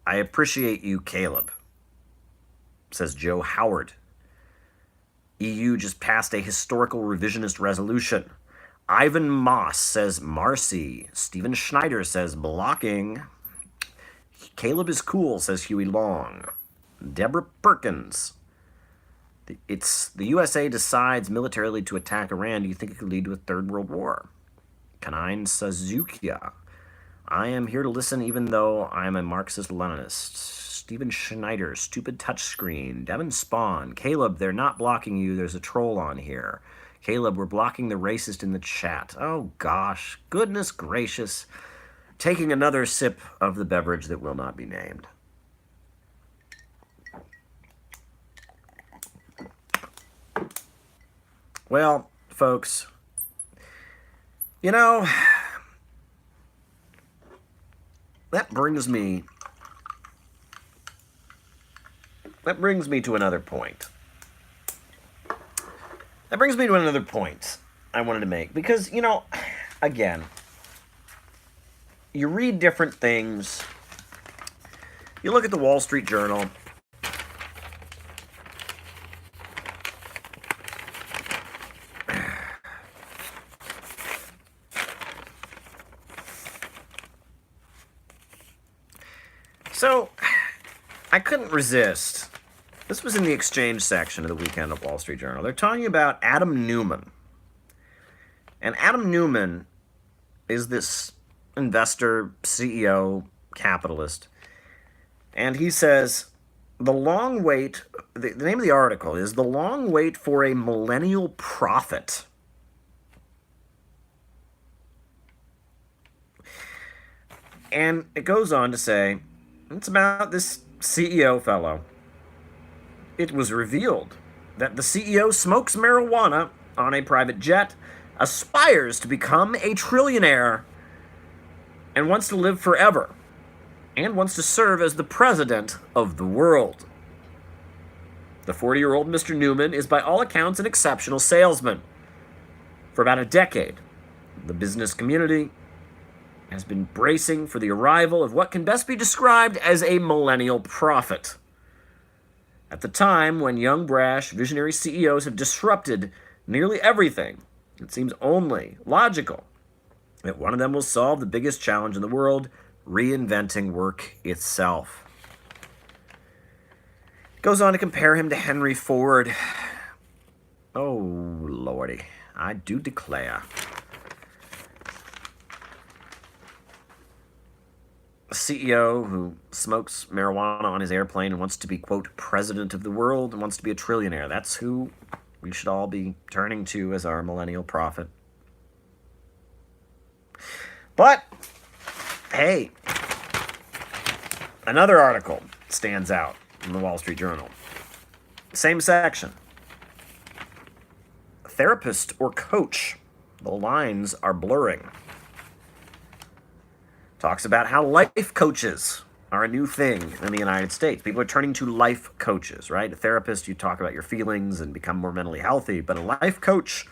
I appreciate you, Caleb, says Joe Howard. EU just passed a historical revisionist resolution. Ivan Moss says Marcy. Stephen Schneider says blocking. Caleb is cool, says Huey Long. Deborah Perkins. It's the USA decides militarily to attack Iran. Do you think it could lead to a third world war? Kanine Suzuki. I am here to listen even though I'm a Marxist-Leninist. Stephen Schneider, stupid touchscreen. Devin Spawn. Caleb, they're not blocking you. There's a troll on here. Caleb, we're blocking the racist in the chat. Oh, gosh. Goodness gracious. Taking another sip of the beverage that will not be named. Well, folks, you know, that brings me to another point. I wanted to make. Because, again, you read different things. You look at the Wall Street Journal. So, I couldn't resist. This was in the exchange section of the weekend of Wall Street Journal. They're talking about Adam Neumann. And Adam Neumann is this investor, CEO, capitalist. And he says, the long wait, the name of the article is The Long Wait for a Millennial Prophet. And it goes on to say, it's about this CEO fellow. It was revealed that the CEO smokes marijuana on a private jet, aspires to become a trillionaire, and wants to live forever, and wants to serve as the president of the world. The 40-year-old Mr. Neumann is by all accounts an exceptional salesman. For about a decade, the business community has been bracing for the arrival of what can best be described as a millennial prophet. At the time when young, brash, visionary CEOs have disrupted nearly everything, it seems only logical that one of them will solve the biggest challenge in the world, reinventing work itself. It goes on to compare him to Henry Ford. Oh, Lordy, I do declare. A CEO who smokes marijuana on his airplane and wants to be, quote, president of the world and wants to be a trillionaire. That's who we should all be turning to as our millennial prophet. But, hey, another article stands out in the Wall Street Journal. Same section. Therapist or coach. The lines are blurring. Talks about how life coaches are a new thing in the United States. People are turning to life coaches, right? A therapist, you talk about your feelings and become more mentally healthy, but a life coach,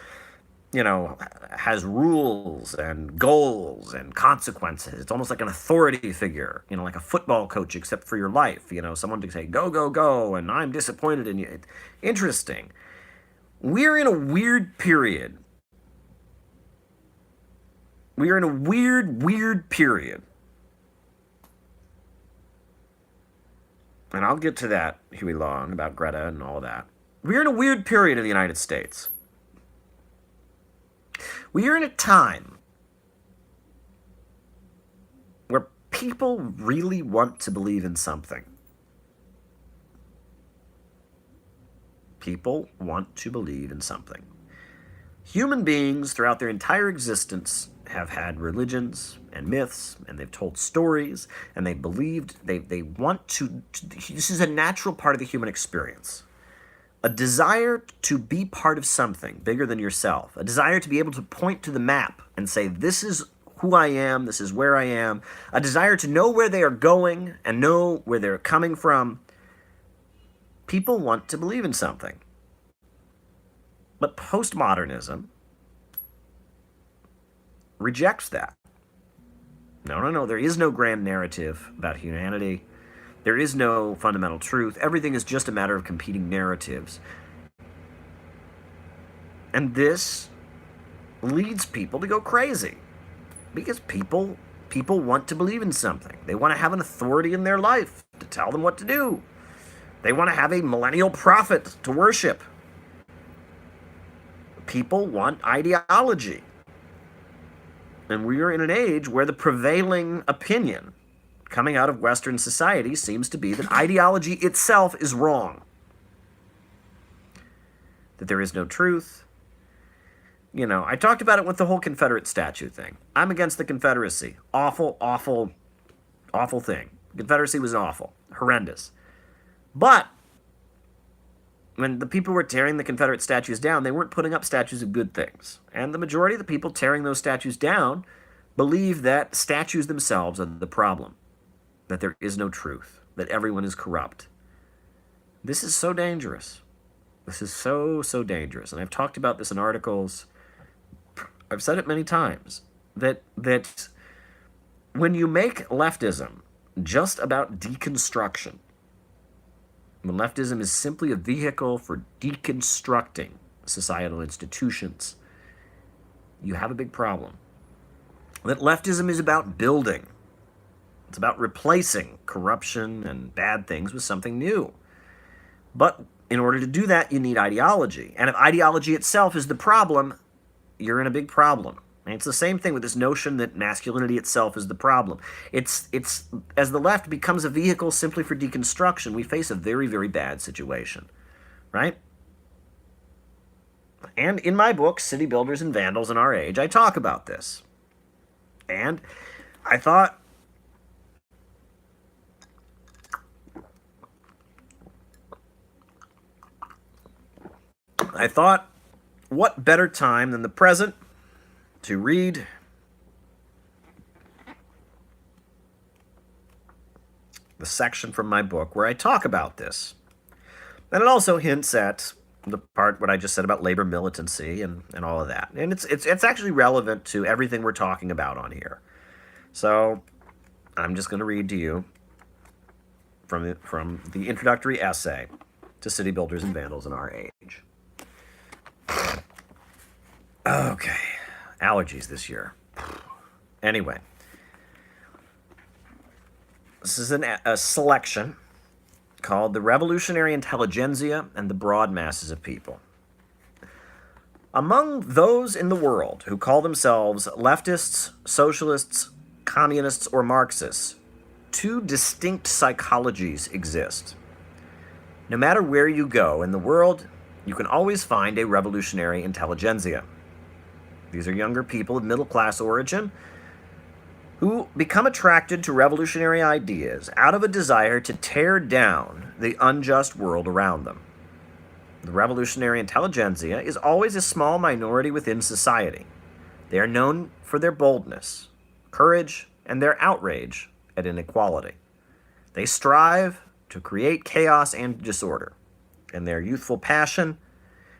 has rules and goals and consequences. It's almost like an authority figure, like a football coach, except for your life. Someone to say, go, go, go, and I'm disappointed in you. Interesting. We're in a weird period. We are in a weird period. And I'll get to that, Huey Long, about Greta and all that. We're in a weird period in the United States. We are in a time where people really want to believe in something. People want to believe in something. Human beings throughout their entire existence have had religions and myths, and they've told stories, and they believed, they want to, this is a natural part of the human experience. A desire to be part of something bigger than yourself. A desire to be able to point to the map and say, this is who I am, this is where I am. A desire to know where they are going and know where they're coming from. People want to believe in something. But postmodernism rejects that. No. There is no grand narrative about humanity. There is no fundamental truth. Everything is just a matter of competing narratives. And this leads people to go crazy. Because people want to believe in something. They want to have an authority in their life to tell them what to do. They want to have a millennial prophet to worship. People want ideology. And we are in an age where the prevailing opinion coming out of Western society seems to be that ideology itself is wrong. That there is no truth. I talked about it with the whole Confederate statue thing. I'm against the Confederacy. Awful, awful, awful thing. The Confederacy was awful. Horrendous. But When the people were tearing the Confederate statues down, they weren't putting up statues of good things. And the majority of the people tearing those statues down believe that statues themselves are the problem, that there is no truth, that everyone is corrupt. This is so dangerous. This is so, so dangerous. And I've talked about this in articles. I've said it many times, that when you make leftism just about deconstruction, when leftism is simply a vehicle for deconstructing societal institutions, you have a big problem. That leftism is about building. It's about replacing corruption and bad things with something new. But in order to do that, you need ideology. And if ideology itself is the problem, you're in a big problem. And it's the same thing with this notion that masculinity itself is the problem. It's as the left becomes a vehicle simply for deconstruction, we face a very, very bad situation, right? And in my book, City Builders and Vandals in Our Age, I talk about this. And I thought what better time than the present to read the section from my book where I talk about this. And it also hints at the part what I just said about labor militancy and all of that. And it's actually relevant to everything we're talking about on here. So I'm just going to read to you from the introductory essay to City Builders and Vandals in Our Age. Okay. Allergies this year. Anyway. This is a selection called The Revolutionary Intelligentsia and the Broad Masses of People. Among those in the world who call themselves leftists, socialists, communists, or Marxists, two distinct psychologies exist. No matter where you go in the world, you can always find a revolutionary intelligentsia. These are younger people of middle-class origin who become attracted to revolutionary ideas out of a desire to tear down the unjust world around them. The revolutionary intelligentsia is always a small minority within society. They are known for their boldness, courage, and their outrage at inequality. They strive to create chaos and disorder. In their youthful passion,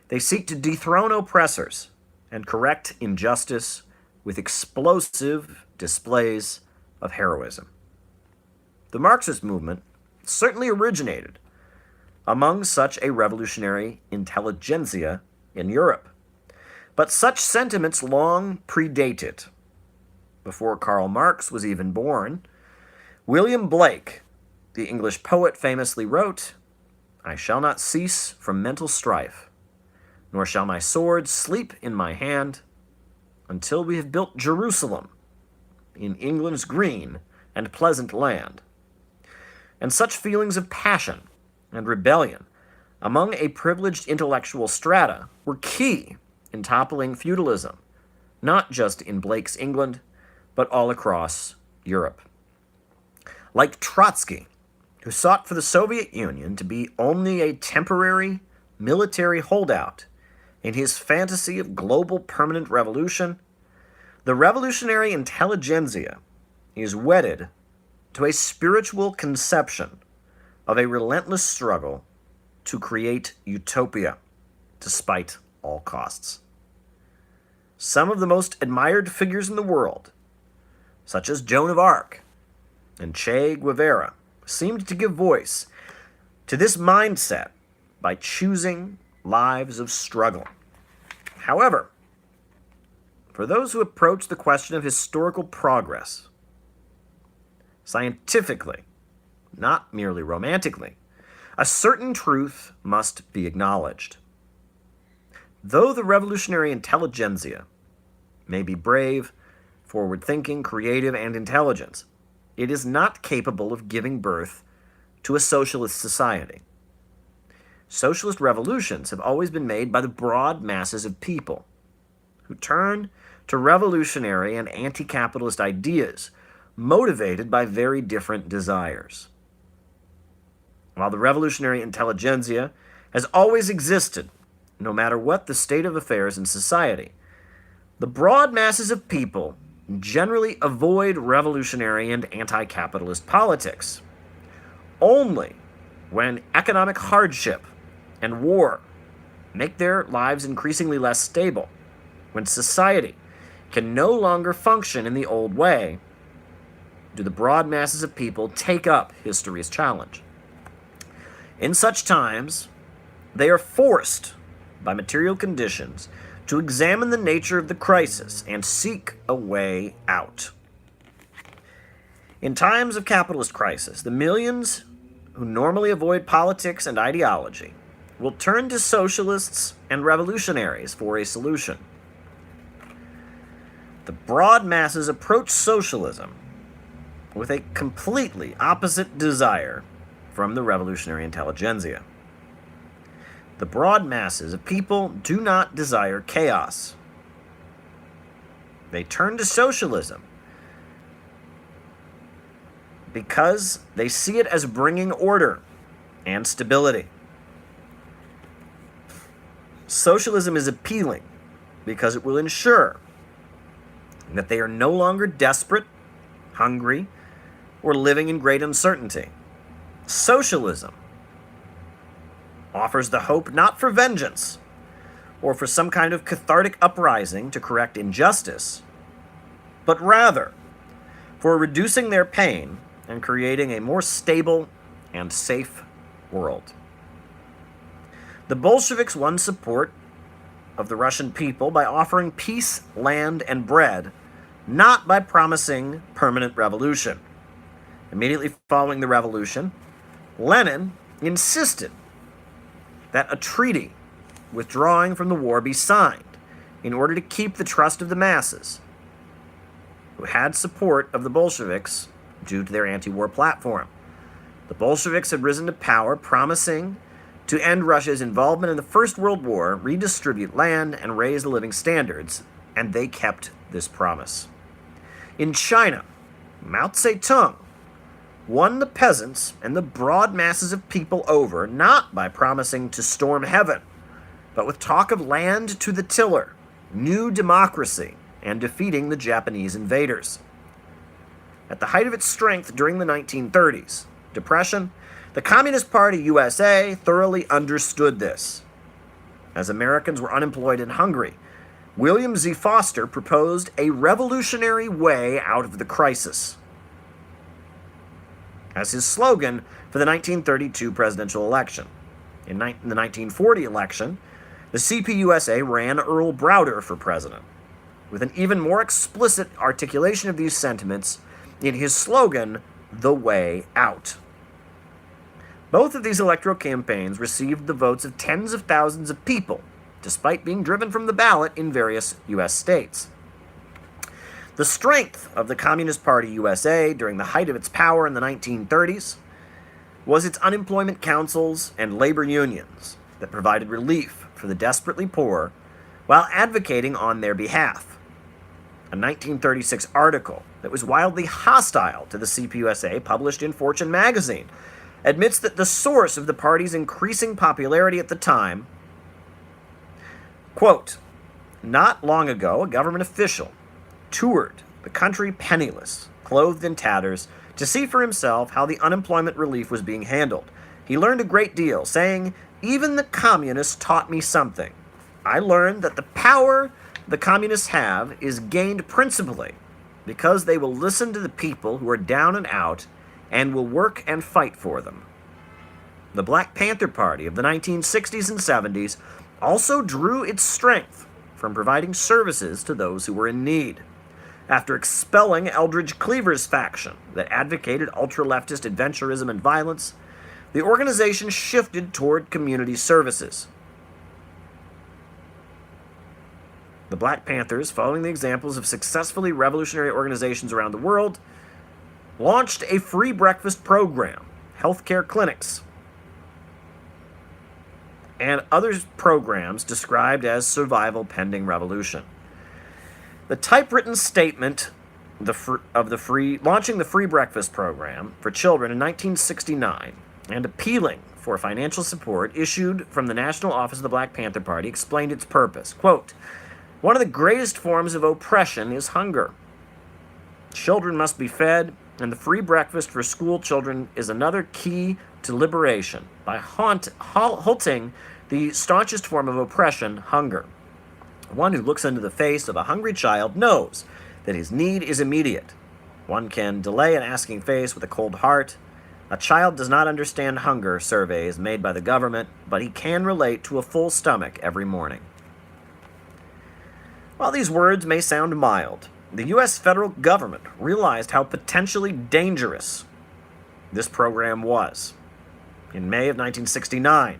they seek to dethrone oppressors and correct injustice with explosive displays of heroism. The Marxist movement certainly originated among such a revolutionary intelligentsia in Europe. But such sentiments long predate it. Before Karl Marx was even born, William Blake, the English poet, famously wrote, "I shall not cease from mental strife, nor shall my sword sleep in my hand, until we have built Jerusalem in England's green and pleasant land." And such feelings of passion and rebellion among a privileged intellectual strata were key in toppling feudalism, not just in Blake's England, but all across Europe. Like Trotsky, who sought for the Soviet Union to be only a temporary military holdout in his fantasy of global permanent revolution, the revolutionary intelligentsia is wedded to a spiritual conception of a relentless struggle to create utopia despite all costs. Some of the most admired figures in the world, such as Joan of Arc and Che Guevara, seemed to give voice to this mindset by choosing lives of struggle. However, for those who approach the question of historical progress scientifically, not merely romantically, a certain truth must be acknowledged. Though the revolutionary intelligentsia may be brave, forward-thinking, creative, and intelligent, it is not capable of giving birth to a socialist society. Socialist revolutions have always been made by the broad masses of people who turn to revolutionary and anti-capitalist ideas motivated by very different desires. While the revolutionary intelligentsia has always existed, no matter what the state of affairs in society. The broad masses of people generally avoid revolutionary and anti-capitalist politics. Only when economic hardship and war make their lives increasingly less stable, when society can no longer function in the old way, do the broad masses of people take up history's challenge. In such times, they are forced by material conditions to examine the nature of the crisis and seek a way out. In times of capitalist crisis, the millions who normally avoid politics and ideology will turn to socialists and revolutionaries for a solution. The broad masses approach socialism with a completely opposite desire from the revolutionary intelligentsia. The broad masses of people do not desire chaos. They turn to socialism because they see it as bringing order and stability. Socialism is appealing because it will ensure that they are no longer desperate, hungry, or living in great uncertainty. Socialism offers the hope not for vengeance or for some kind of cathartic uprising to correct injustice, but rather for reducing their pain and creating a more stable and safe world. The Bolsheviks won support of the Russian people by offering peace, land, and bread, not by promising permanent revolution. Immediately following the revolution, Lenin insisted that a treaty withdrawing from the war be signed in order to keep the trust of the masses, who had support of the Bolsheviks due to their anti-war platform. The Bolsheviks had risen to power, promising to end Russia's involvement in the First World War, redistribute land, and raise the living standards, and they kept this promise. In China, Mao Zedong won the peasants and the broad masses of people over, not by promising to storm heaven, but with talk of land to the tiller, new democracy, and defeating the Japanese invaders. At the height of its strength during the 1930s, Depression, the Communist Party USA thoroughly understood this. As Americans were unemployed and hungry, William Z. Foster proposed a revolutionary way out of the crisis. As his slogan for the 1932 presidential election. In the 1940 election, the CPUSA ran Earl Browder for president, with an even more explicit articulation of these sentiments in his slogan, "The Way Out." Both of these electoral campaigns received the votes of tens of thousands of people, despite being driven from the ballot in various U.S. states. The strength of the Communist Party USA during the height of its power in the 1930s was its unemployment councils and labor unions that provided relief for the desperately poor while advocating on their behalf. A 1936 article that was wildly hostile to the CPUSA, published in Fortune magazine, admits that the source of the party's increasing popularity at the time, quote, "Not long ago, a government official toured the country penniless, clothed in tatters, to see for himself how the unemployment relief was being handled. He learned a great deal, saying, 'Even the communists taught me something. I learned that the power the communists have is gained principally because they will listen to the people who are down and out and will work and fight for them.' The Black Panther Party of the 1960s and 70s also drew its strength from providing services to those who were in need. After expelling Eldridge Cleaver's faction that advocated ultra-leftist adventurism and violence, the organization shifted toward community services. The Black Panthers, following the examples of successfully revolutionary organizations around the world, launched a free breakfast program, healthcare clinics, and other programs described as survival pending revolution. The typewritten statement launching the free breakfast program for children in 1969 and appealing for financial support issued from the National Office of the Black Panther Party explained its purpose. Quote, "One of the greatest forms of oppression is hunger. Children must be fed, and the free breakfast for school children is another key to liberation by halting the staunchest form of oppression, hunger. One who looks into the face of a hungry child knows that his need is immediate. One can delay an asking face with a cold heart. A child does not understand hunger surveys made by the government, but he can relate to a full stomach every morning." While these words may sound mild, the U.S. federal government realized how potentially dangerous this program was. In May of 1969,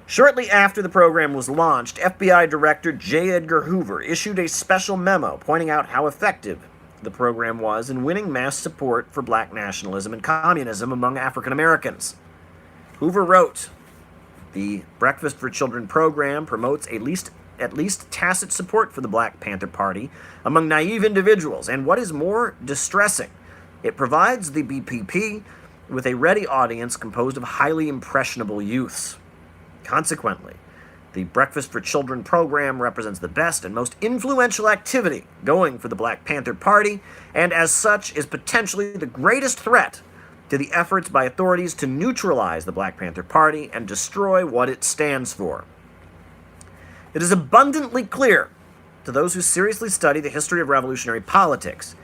shortly after the program was launched, FBI Director J. Edgar Hoover issued a special memo pointing out how effective the program was in winning mass support for black nationalism and communism among African Americans. Hoover wrote, "The Breakfast for Children program promotes at least tacit support for the Black Panther Party among naive individuals, and what is more distressing, it provides the BPP with a ready audience composed of highly impressionable youths. Consequently, the Breakfast for Children program represents the best and most influential activity going for the Black Panther Party, and as such is potentially the greatest threat to the efforts by authorities to neutralize the Black Panther Party and destroy what it stands for. It is abundantly clear to those who seriously study the history of revolutionary politics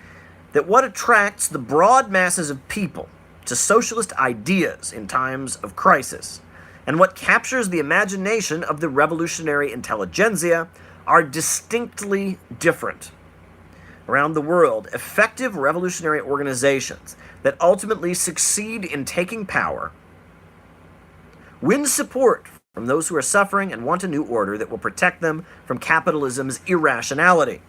that what attracts the broad masses of people to socialist ideas in times of crisis and what captures the imagination of the revolutionary intelligentsia are distinctly different. Around the world, effective revolutionary organizations that ultimately succeed in taking power win support from those who are suffering and want a new order that will protect them from capitalism's irrationality.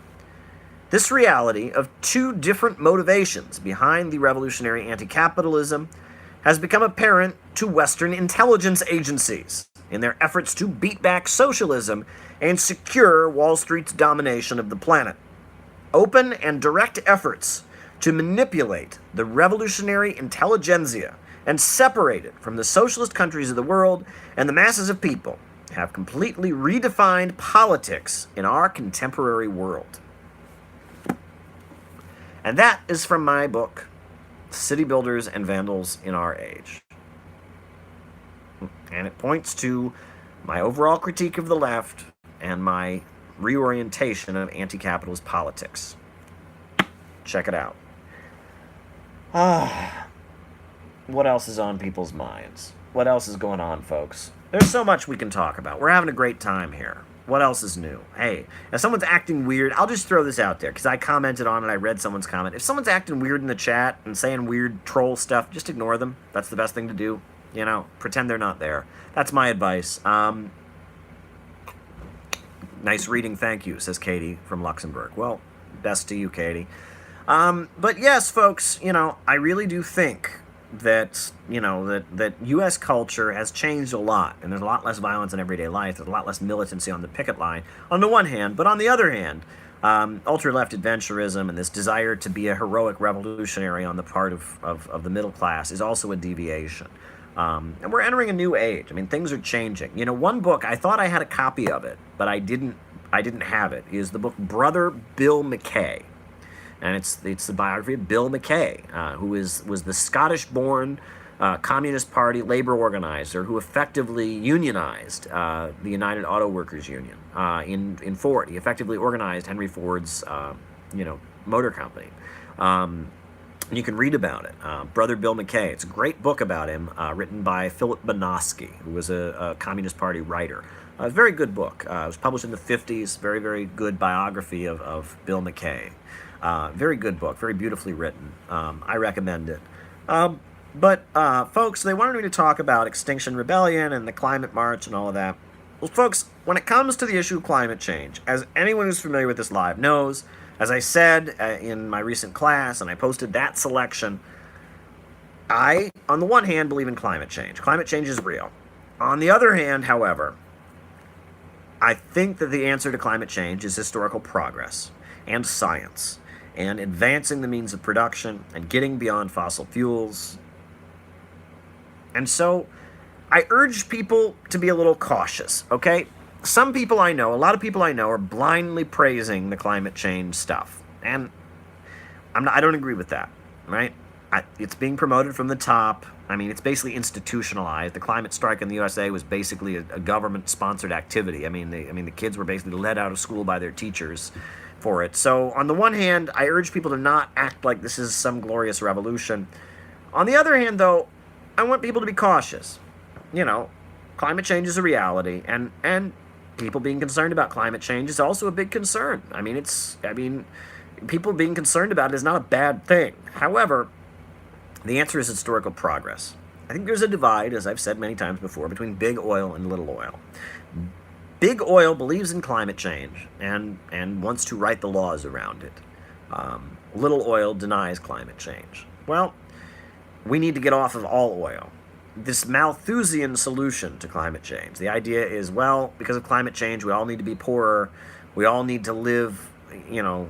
This reality of two different motivations behind the revolutionary anti-capitalism has become apparent to Western intelligence agencies in their efforts to beat back socialism and secure Wall Street's domination of the planet. Open and direct efforts to manipulate the revolutionary intelligentsia and separate it from the socialist countries of the world and the masses of people have completely redefined politics in our contemporary world. And that is from my book, City Builders and Vandals in Our Age. And it points to my overall critique of the left and my reorientation of anti-capitalist politics. Check it out. What else is on people's minds? What else is going on, folks? There's so much we can talk about. We're having a great time here. What else is new? Hey, if someone's acting weird, I'll just throw this out there because I commented on it. I read someone's comment. If someone's acting weird in the chat and saying weird troll stuff, just ignore them. That's the best thing to do. You know, pretend they're not there. That's my advice. Nice reading, thank you, says Katie from Luxembourg. Well, best to you, Katie. But yes, folks, you know, I really do think that, you know, that U.S. culture has changed a lot, and there's a lot less violence in everyday life. There's a lot less militancy on the picket line, on the one hand, but on the other hand, ultra-left adventurism and this desire to be a heroic revolutionary on the part of the middle class is also a deviation. And we're entering a new age. I mean, things are changing. You know, one book, I thought I had a copy of it, but I didn't have it, is the book Brother Bill McKay. And it's the biography of Bill McKay, who was the Scottish-born Communist Party labor organizer who effectively unionized the United Auto Workers Union in Ford. He effectively organized Henry Ford's motor company. You can read about it. Brother Bill McKay. It's a great book about him, written by Philip Bonosky, who was a Communist Party writer. A very good book. It was published in the 50s. Very, very good biography of Bill McKay. Very good book, very beautifully written. I recommend it. But folks, they wanted me to talk about Extinction Rebellion and the climate march and all of that. Well, folks, when it comes to the issue of climate change, as anyone who's familiar with this live knows, as I said in my recent class, and I posted that selection, I, on the one hand, believe in climate change. Climate change is real. On the other hand, however, I think that the answer to climate change is historical progress and science, and advancing the means of production and getting beyond fossil fuels And so I urge people to be a little cautious, okay? Some people I know, a lot of people I know, are blindly praising the climate change stuff. And I don't agree with that, right? It's being promoted from the top. I mean, it's basically institutionalized. The climate strike in the USA was basically a government-sponsored activity. I mean, the kids were basically led out of school by their teachers for it. So on the one hand, I urge people to not act like this is some glorious revolution. On the other hand, though, I want people to be cautious. You know, climate change is a reality, and people being concerned about climate change is also a big concern. I mean, people being concerned about it is not a bad thing. However, the answer is historical progress. I think there's a divide, as I've said many times before, between big oil and little oil. Big oil believes in climate change and wants to write the laws around it. Little oil denies climate change. Well, we need to get off of all oil. This Malthusian solution to climate change. The idea is, well, because of climate change, we all need to be poorer. We all need to live in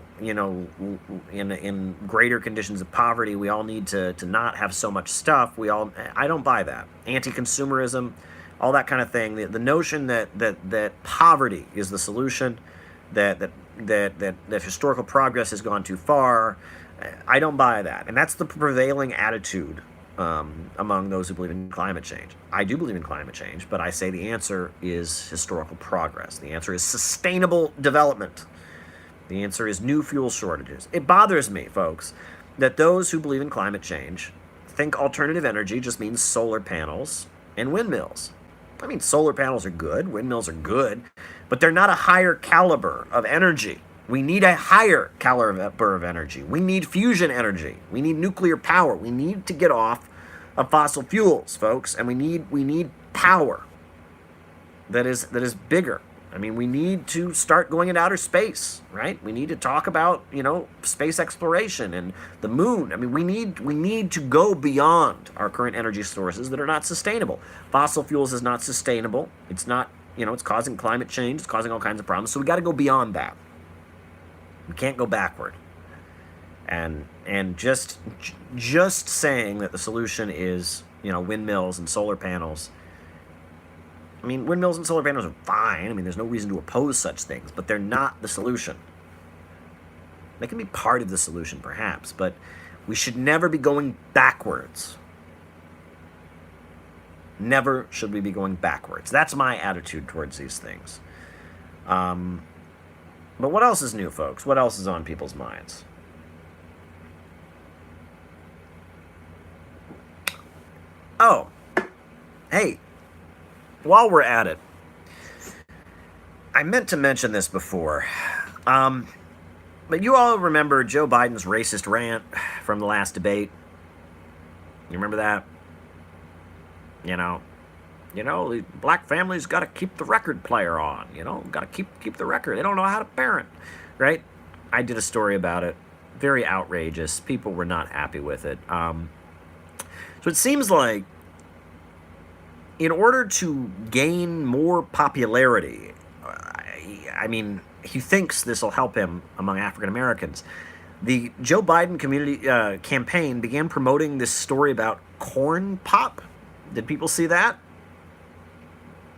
greater conditions of poverty. We all need to not have so much stuff. I don't buy that. Anti-consumerism, all that kind of thing. The notion that poverty is the solution, that historical progress has gone too far, I don't buy that. And that's the prevailing attitude among those who believe in climate change. I do believe in climate change, but I say the answer is historical progress. The answer is sustainable development. The answer is new fuel shortages. It bothers me, folks, that those who believe in climate change think alternative energy just means solar panels and windmills. I mean, solar panels are good, windmills are good, but they're not a higher caliber of energy. We need a higher caliber of energy. We need fusion energy. We need nuclear power. We need to get off of fossil fuels, folks, and we need power that is bigger. I mean, we need to start going into outer space, right? We need to talk about, space exploration and the moon. I mean, we need to go beyond our current energy sources that are not sustainable. Fossil fuels is not sustainable. It's not, it's causing climate change. It's causing all kinds of problems. So we got to go beyond that. We can't go backward. And just saying that the solution is, windmills and solar panels. I mean, windmills and solar panels are fine. I mean, there's no reason to oppose such things, but they're not the solution. They can be part of the solution, perhaps, but we should never be going backwards. Never should we be going backwards. That's my attitude towards these things. But what else is new, folks? What else is on people's minds? Oh, hey. While we're at it, I meant to mention this before, but you all remember Joe Biden's racist rant from the last debate? You remember that? The black families got to keep the record player on, got to keep the record. They don't know how to parent, right? I did a story about it. Very outrageous. People were not happy with it. So it seems like in order to gain more popularity, he thinks this will help him among African Americans. The Joe Biden community campaign began promoting this story about corn pop. Did people see that?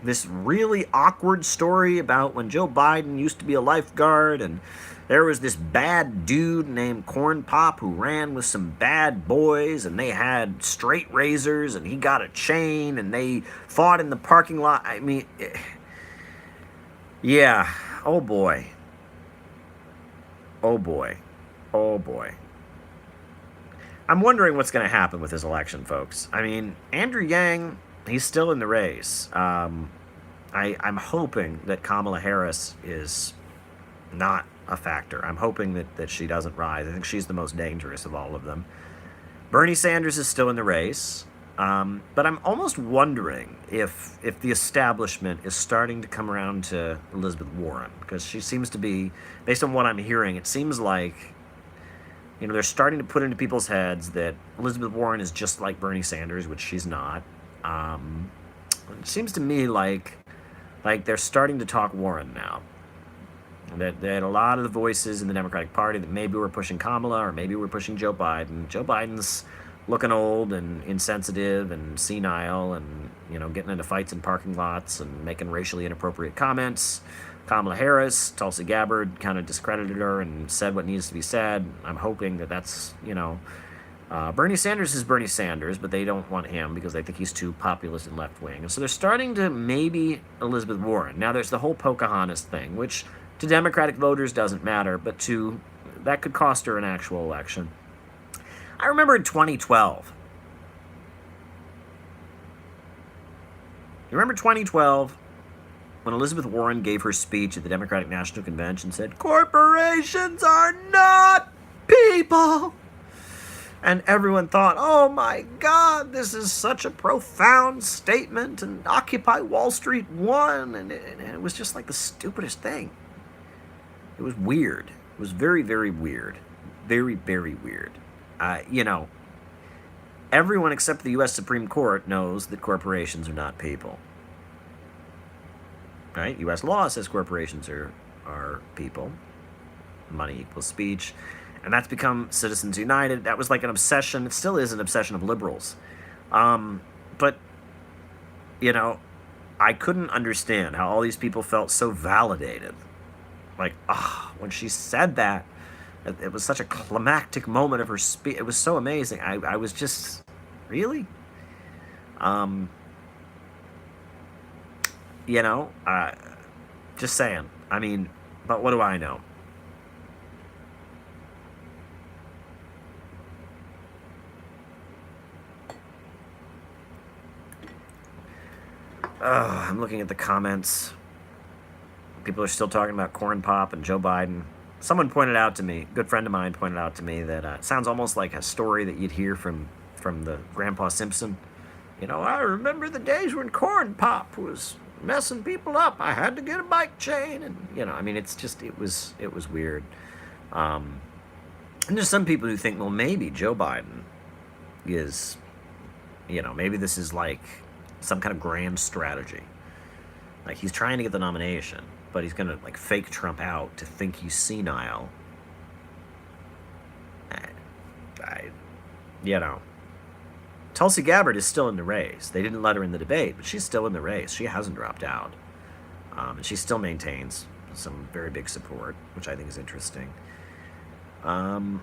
This really awkward story about when Joe Biden used to be a lifeguard and there was this bad dude named Corn Pop who ran with some bad boys and they had straight razors and he got a chain and they fought in the parking lot. I mean, yeah. Oh boy. Oh boy. Oh boy. I'm wondering what's going to happen with this election, folks. I mean, Andrew Yang, he's still in the race. I'm hoping that Kamala Harris is not a factor. I'm hoping that she doesn't rise. I think she's the most dangerous of all of them. Bernie Sanders is still in the race, but I'm almost wondering if the establishment is starting to come around to Elizabeth Warren, because she seems to be, based on what I'm hearing, it seems like they're starting to put into people's heads that Elizabeth Warren is just like Bernie Sanders, which she's not. It seems to me like they're starting to talk Warren now. That a lot of the voices in the Democratic Party that maybe we're pushing Kamala or maybe we're pushing Joe Biden. Joe Biden's looking old and insensitive and senile and, getting into fights in parking lots and making racially inappropriate comments. Kamala Harris, Tulsi Gabbard kind of discredited her and said what needs to be said. I'm hoping that that's, Bernie Sanders is Bernie Sanders, but they don't want him because they think he's too populist and left-wing. And so they're starting to maybe Elizabeth Warren. Now, there's the whole Pocahontas thing, which to Democratic voters doesn't matter, but that could cost her an actual election. I remember in 2012. You remember 2012 when Elizabeth Warren gave her speech at the Democratic National Convention and said, "Corporations are not people." And everyone thought, oh my God, this is such a profound statement, and Occupy Wall Street won, and it was just like the stupidest thing. It was weird. It was very, very weird. Very, very weird. Everyone except the U.S. Supreme Court knows that corporations are not people. Right? U.S. law says corporations are people. Money equals speech. And that's become Citizens United. That was like an obsession. It still is an obsession of liberals. But, I couldn't understand how all these people felt so validated. Like, when she said that, it was such a climactic moment of her speech. It was so amazing. I was just, really? Just saying. I mean, but what do I know? I'm looking at the comments. People are still talking about corn pop and Joe Biden. Someone pointed out to me, a good friend of mine pointed out to me that it sounds almost like a story that you'd hear from the Grandpa Simpson. I remember the days when corn pop was messing people up. I had to get a bike chain, and it's just it was weird. And there's some people who think, well, maybe Joe Biden is, maybe this is like some kind of grand strategy. Like he's trying to get the nomination, but he's gonna like fake Trump out to think he's senile. Tulsi Gabbard is still in the race. They didn't let her in the debate, but she's still in the race. She hasn't dropped out. And she still maintains some very big support, which I think is interesting. But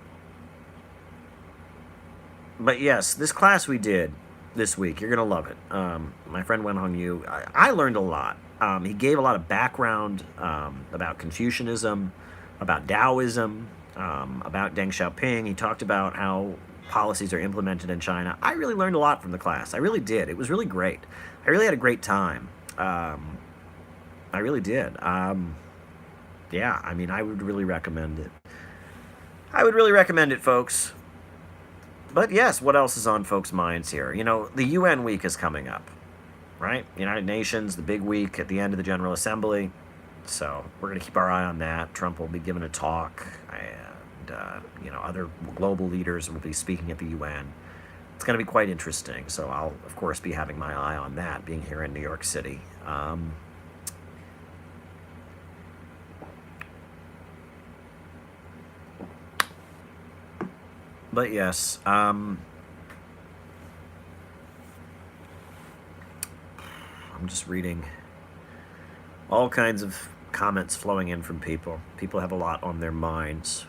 yes, this class we did this week, you're going to love it. My friend Wen Hong Yu, I learned a lot. He gave a lot of background about Confucianism, about Taoism, about Deng Xiaoping. He talked about how policies are implemented in China. I really learned a lot from the class. I really did. It was really great. I really had a great time. I really did. I would really recommend it. I would really recommend it, folks. But yes, what else is on folks' minds here? The UN week is coming up, right? United Nations, the big week at the end of the General Assembly. So we're going to keep our eye on that. Trump will be giving a talk, and other global leaders will be speaking at the UN. It's going to be quite interesting. So I'll, of course, be having my eye on that, being here in New York City. But yes, I'm just reading all kinds of comments flowing in from people. People have a lot on their minds.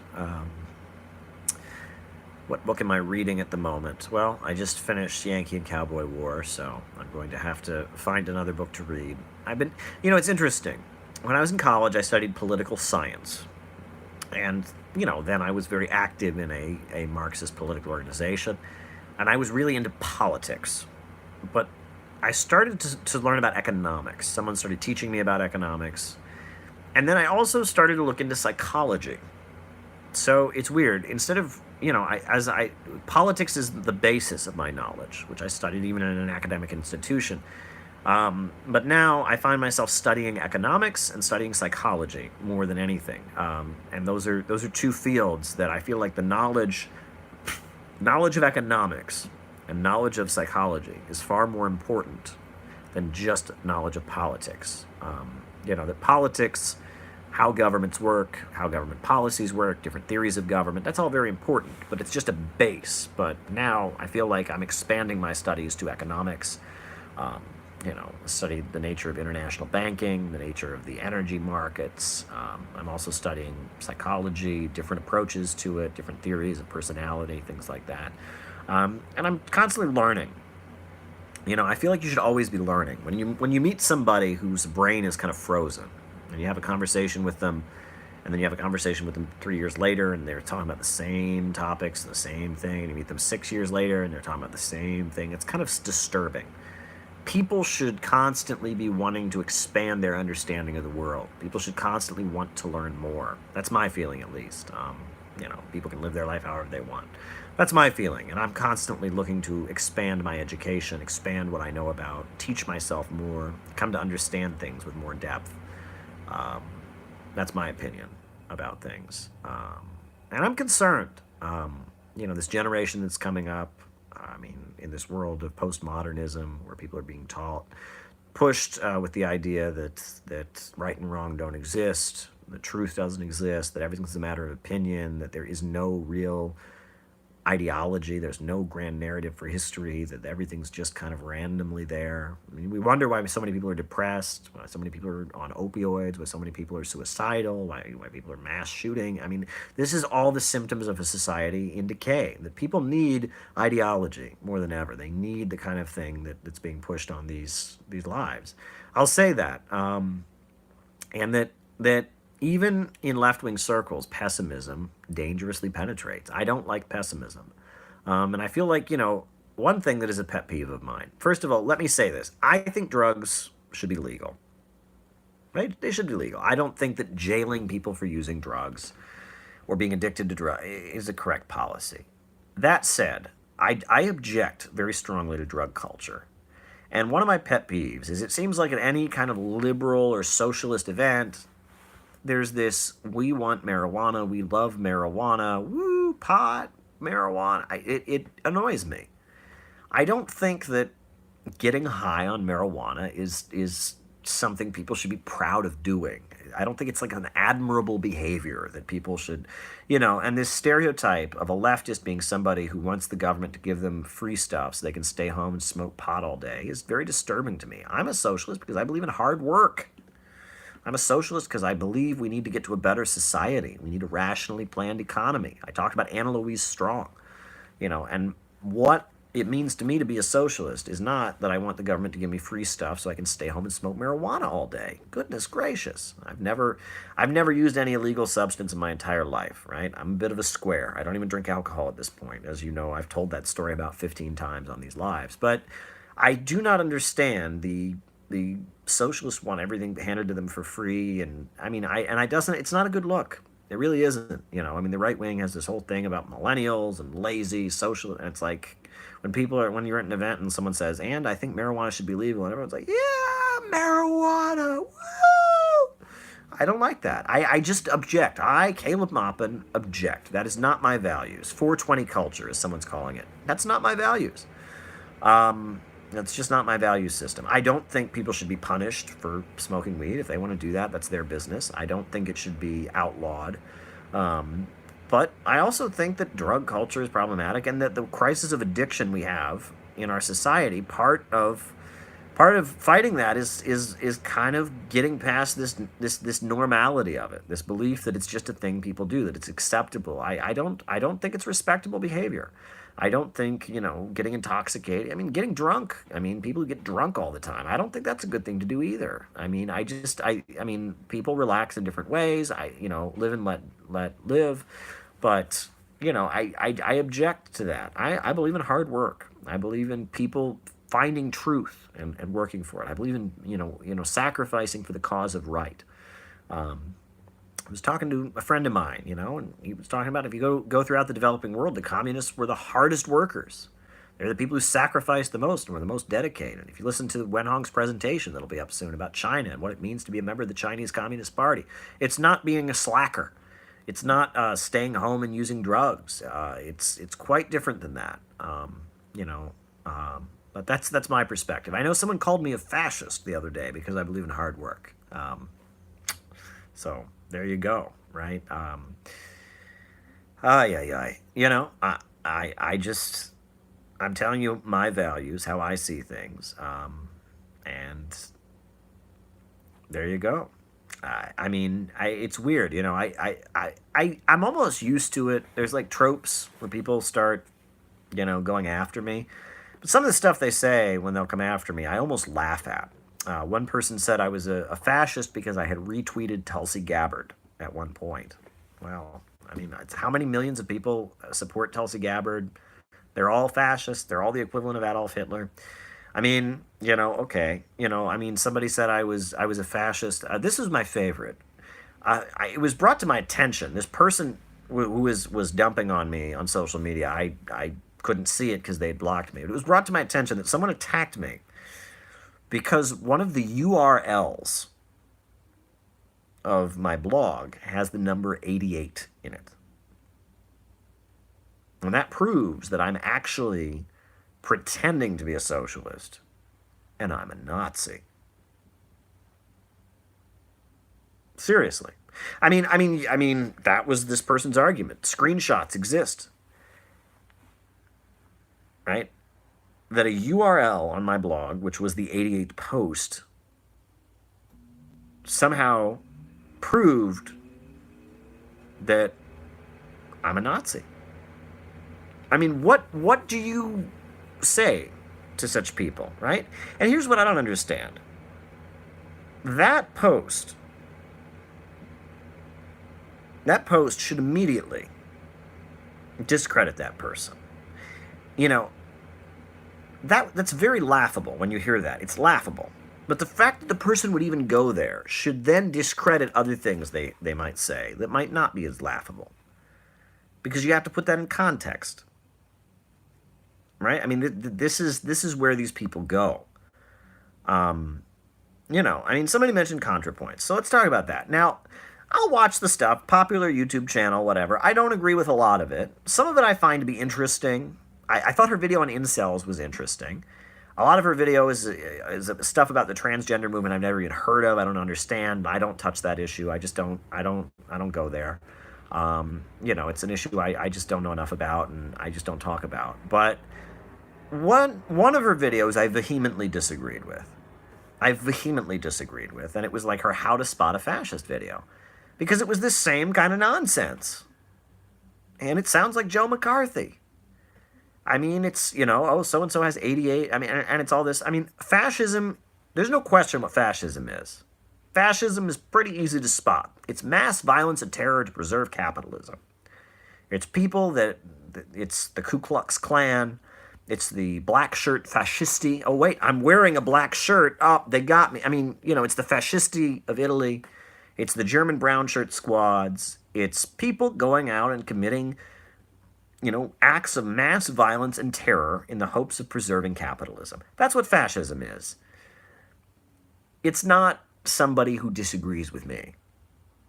What book am I reading at the moment? Well, I just finished Yankee and Cowboy War, so I'm going to have to find another book to read. It's interesting. When I was in college, I studied political science. And, then I was very active in a Marxist political organization. And I was really into politics. But I started to learn about economics. Someone started teaching me about economics. And then I also started to look into psychology. So it's weird. Instead of, politics is the basis of my knowledge, which I studied even in an academic institution. But now I find myself studying economics and studying psychology more than anything. And those are two fields that I feel like the knowledge of economics and knowledge of psychology is far more important than just knowledge of politics. That politics how governments work, how government policies work, different theories of government. That's all very important, but it's just a base. But now I feel like I'm expanding my studies to economics, um, study the nature of international banking, the nature of the energy markets. I'm also studying psychology, different approaches to it, different theories of personality, things like that. And I'm constantly learning. I feel like you should always be learning. When you meet somebody whose brain is kind of frozen, and you have a conversation with them, and then you have a conversation with them 3 years later, and they're talking about the same topics, the same thing, and you meet them 6 years later, and they're talking about the same thing. It's kind of disturbing. People should constantly be wanting to expand their understanding of the world. People should constantly want to learn more. That's my feeling, at least. People can live their life however they want. That's my feeling, and I'm constantly looking to expand my education, expand what I know about, teach myself more, come to understand things with more depth. Um, that's my opinion about things. And I'm concerned. This generation that's coming up, in this world of postmodernism where people are being pushed with the idea that right and wrong don't exist, that truth doesn't exist, that everything's a matter of opinion, that there is no real ideology, there's no grand narrative for history, that everything's just kind of randomly there. We wonder why so many people are depressed, why so many people are on opioids, why so many people are suicidal, why people are mass shooting. This is all the symptoms of a society in decay, that people need ideology more than ever. They need the kind of thing that's being pushed on these lives. I'll say that. And that even in left-wing circles, pessimism dangerously penetrates. I don't like pessimism. And I feel like, one thing that is a pet peeve of mine. First of all, let me say this. I think drugs should be legal. Right? They should be legal. I don't think that jailing people for using drugs or being addicted to drugs is a correct policy. That said, I object very strongly to drug culture. And one of my pet peeves is it seems like at any kind of liberal or socialist event, there's this, we want marijuana, we love marijuana, woo, pot, marijuana. It annoys me. I don't think that getting high on marijuana is something people should be proud of doing. I don't think it's like an admirable behavior that people should, and this stereotype of a leftist being somebody who wants the government to give them free stuff so they can stay home and smoke pot all day is very disturbing to me. I'm a socialist because I believe in hard work. I'm a socialist because I believe we need to get to a better society. We need a rationally planned economy. I talked about Anna Louise Strong, and what it means to me to be a socialist is not that I want the government to give me free stuff so I can stay home and smoke marijuana all day. Goodness gracious. I've never used any illegal substance in my entire life, right? I'm a bit of a square. I don't even drink alcohol at this point. As you know, I've told that story about 15 times on these lives. But I do not understand the socialists want everything handed to them for free, and it's not a good look. It really isn't. The right wing has this whole thing about millennials and lazy social, and it's like when you're at an event and someone says, and I think marijuana should be legal, and everyone's like, yeah, marijuana, woo! I don't like that. I just object. Caleb Maupin, object. That is not my values. 420 culture, as someone's calling it. That's not my values. That's just not my value system. I don't think people should be punished for smoking weed. If they want to do that, that's their business. I don't think it should be outlawed. But I also think that drug culture is problematic, and that the crisis of addiction we have in our society, part of fighting that is kind of getting past this normality of it, this belief that it's just a thing people do, that it's acceptable. I don't think it's respectable behavior. I don't think, getting intoxicated, getting drunk. People who get drunk all the time. I don't think that's a good thing to do either. People relax in different ways. Live and let live. But, I object to that. I believe in hard work. I believe in people finding truth and working for it. I believe in, sacrificing for the cause of right. I was talking to a friend of mine, and he was talking about if you go throughout the developing world, the communists were the hardest workers. They're the people who sacrificed the most and were the most dedicated. If you listen to Wen Hong's presentation that'll be up soon about China and what it means to be a member of the Chinese Communist Party, it's not being a slacker. It's not staying home and using drugs. It's quite different than that. But that's my perspective. I know someone called me a fascist the other day because I believe in hard work. So There you go, right? Ay, ay, ay. I just, I'm telling you my values, how I see things, and there you go. It's weird, I'm almost used to it. There's like tropes when people start, going after me. But some of the stuff they say when they'll come after me, I almost laugh at. One person said I was a fascist because I had retweeted Tulsi Gabbard at one point. Well, it's how many millions of people support Tulsi Gabbard? They're all fascists. They're all the equivalent of Adolf Hitler. Okay. Somebody said I was a fascist. This is my favorite. It was brought to my attention. This person who was dumping on me on social media. I couldn't see it because they had blocked me. But it was brought to my attention that someone attacked me because one of the URLs of my blog has the number 88 in it. And that proves that I'm actually pretending to be a socialist and I'm a Nazi. Seriously. That was this person's argument. Screenshots exist. Right? That a URL on my blog, which was the 88th post, somehow proved that I'm a Nazi. What do you say to such people, right? And here's what I don't understand. That post should immediately discredit that person. That's very laughable when you hear that. It's laughable. But the fact that the person would even go there should then discredit other things they might say that might not be as laughable. Because you have to put that in context. Right? This is where these people go. Somebody mentioned ContraPoints. So let's talk about that. Now, I'll watch the stuff, popular YouTube channel, whatever. I don't agree with a lot of it. Some of it I find to be interesting. I thought her video on incels was interesting. A lot of her video is stuff about the transgender movement I've never even heard of. I don't understand. I don't touch that issue. I don't go there. It's an issue I just don't know enough about and I just don't talk about. But one of her videos I vehemently disagreed with. And it was like her how to spot a fascist video. Because it was the same kind of nonsense. And it sounds like Joe McCarthy. It's, so-and-so has 88. And it's all this. Fascism, there's no question what fascism is. Fascism is pretty easy to spot. It's mass violence and terror to preserve capitalism. It's people it's the Ku Klux Klan. It's the black shirt fascisti. Oh, wait, I'm wearing a black shirt. Oh, they got me. It's the fascisti of Italy. It's the German brown shirt squads. It's people going out and committing, acts of mass violence and terror in the hopes of preserving capitalism. That's what fascism is. It's not somebody who disagrees with me.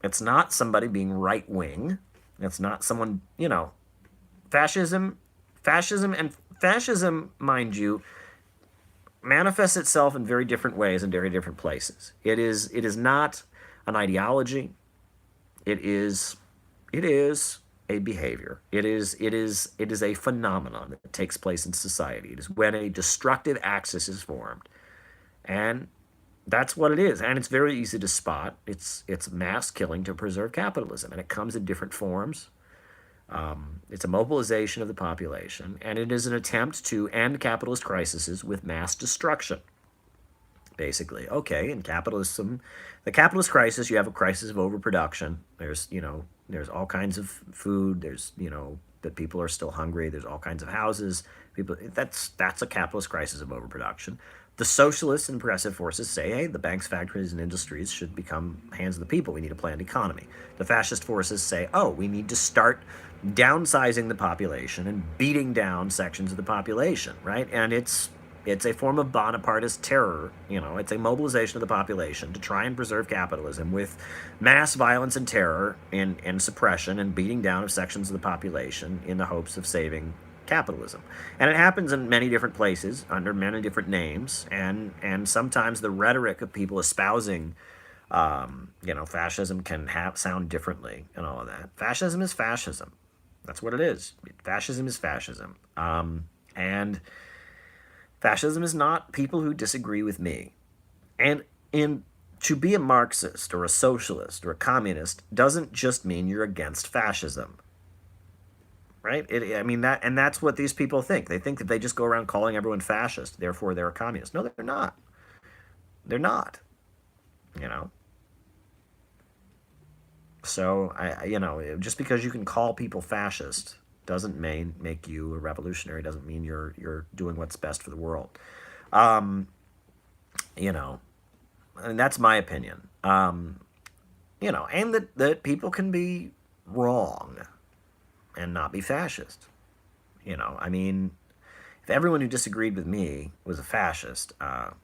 It's not somebody being right-wing. It's not someone, fascism, mind you, manifests itself in very different ways in very different places. It is not an ideology. It is a behavior. It is a phenomenon that takes place in society. It is when a destructive axis is formed. And that's what it is. And it's very easy to spot. It's mass killing to preserve capitalism. And it comes in different forms. It's a mobilization of the population. And it is an attempt to end capitalist crises with mass destruction. Basically, okay, in capitalism, the capitalist crisis, you have a crisis of overproduction. There's all kinds of food. There's, that people are still hungry. There's all kinds of houses. That's a capitalist crisis of overproduction. The socialists and progressive forces say, hey, the banks, factories, and industries should become hands of the people. We need a planned economy. The fascist forces say, oh, we need to start downsizing the population and beating down sections of the population, right? And it's a form of Bonapartist terror. It's a mobilization of the population to try and preserve capitalism with mass violence and terror and suppression and beating down of sections of the population in the hopes of saving capitalism. And it happens in many different places under many different names. And sometimes the rhetoric of people espousing Fascism can sound differently and all of that. Fascism is fascism. That's what it is. Fascism is fascism. And fascism is not people who disagree with me. And to be a Marxist or a socialist or a communist doesn't just mean you're against fascism. Right? That's what these people think. They think that they just go around calling everyone fascist, therefore they're a communist. No, they're not. They're not. You know. So just because you can call people fascist doesn't make you a revolutionary. Doesn't mean you're doing what's best for the world. And that's my opinion. And that people can be wrong and not be fascist. If everyone who disagreed with me was a fascist, and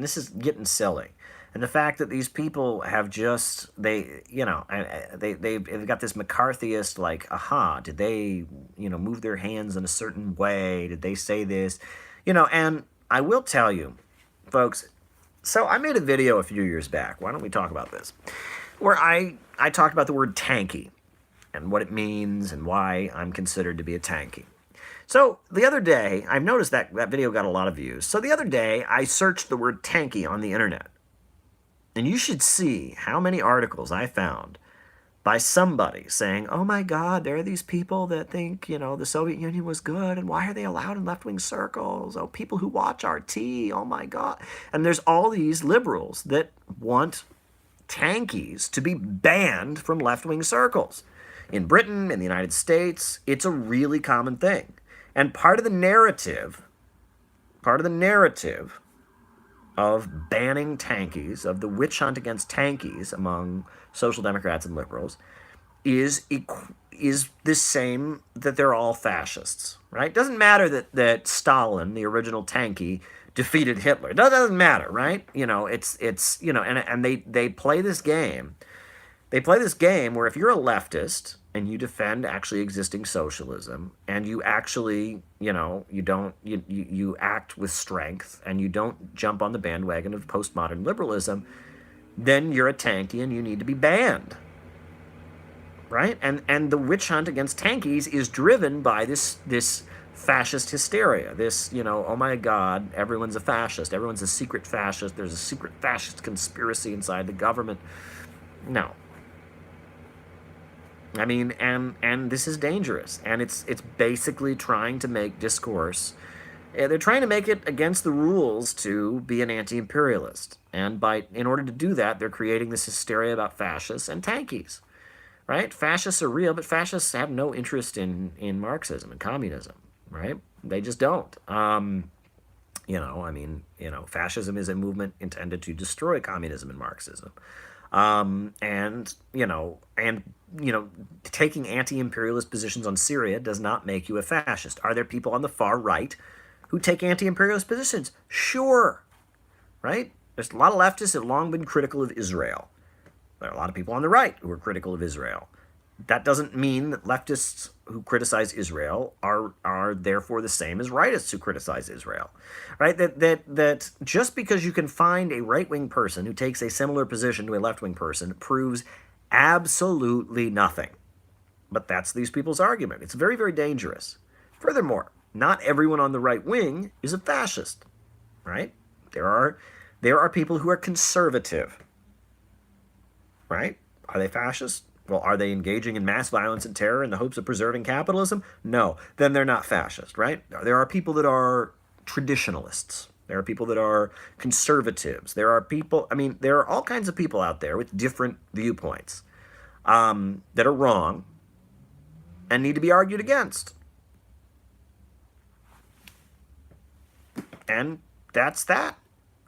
this is getting silly. And the fact that these people have they've got this McCarthyist, like, did they, move their hands in a certain way? Did they say this? And I will tell you, folks, so I made a video a few years back. Why don't we talk about this? Where I talked about the word tanky and what it means and why I'm considered to be a tanky. So the other day, I've noticed that video got a lot of views. So the other day, I searched the word tanky on the internet. And you should see how many articles I found by somebody saying, oh my God, there are these people that think, the Soviet Union was good, and why are they allowed in left-wing circles? Oh, people who watch RT, oh my God. And there's all these liberals that want tankies to be banned from left-wing circles. In Britain, in the United States, it's a really common thing. And part of the narrative of banning tankies, of the witch hunt against tankies among social democrats and liberals, is the same, that they're all fascists, right? Doesn't matter that Stalin, the original tanky, defeated Hitler. It doesn't matter, right? And they play this game. They play this game where if you're a leftist and you defend actually existing socialism, and you actually, you act with strength, and you don't jump on the bandwagon of postmodern liberalism, then you're a tanky and you need to be banned, right? And the witch hunt against tankies is driven by this fascist hysteria. This, oh my God, everyone's a fascist. Everyone's a secret fascist. There's a secret fascist conspiracy inside the government. No. And this is dangerous, and it's basically trying to make discourse. They're trying to make it against the rules to be an anti-imperialist, and in order to do that, they're creating this hysteria about fascists and tankies, right? Fascists are real, but fascists have no interest in Marxism and communism, right? They just don't. Fascism is a movement intended to destroy communism and Marxism. Taking anti-imperialist positions on Syria does not make you a fascist. Are there people on the far right who take anti-imperialist positions? Sure, right? There's a lot of leftists that have long been critical of Israel. There are a lot of people on the right who are critical of Israel. That doesn't mean that leftists who criticize Israel are therefore the same as rightists who criticize Israel, right? That just because you can find a right-wing person who takes a similar position to a left-wing person proves absolutely nothing. But that's these people's argument. It's very, very dangerous. Furthermore, not everyone on the right wing is a fascist, right? There are people who are conservative, right? Are they fascist? Well, are they engaging in mass violence and terror in the hopes of preserving capitalism? No. Then they're not fascist, right? There are people that are traditionalists. There are people that are conservatives. There are all kinds of people out there with different viewpoints that are wrong and need to be argued against. And that's that.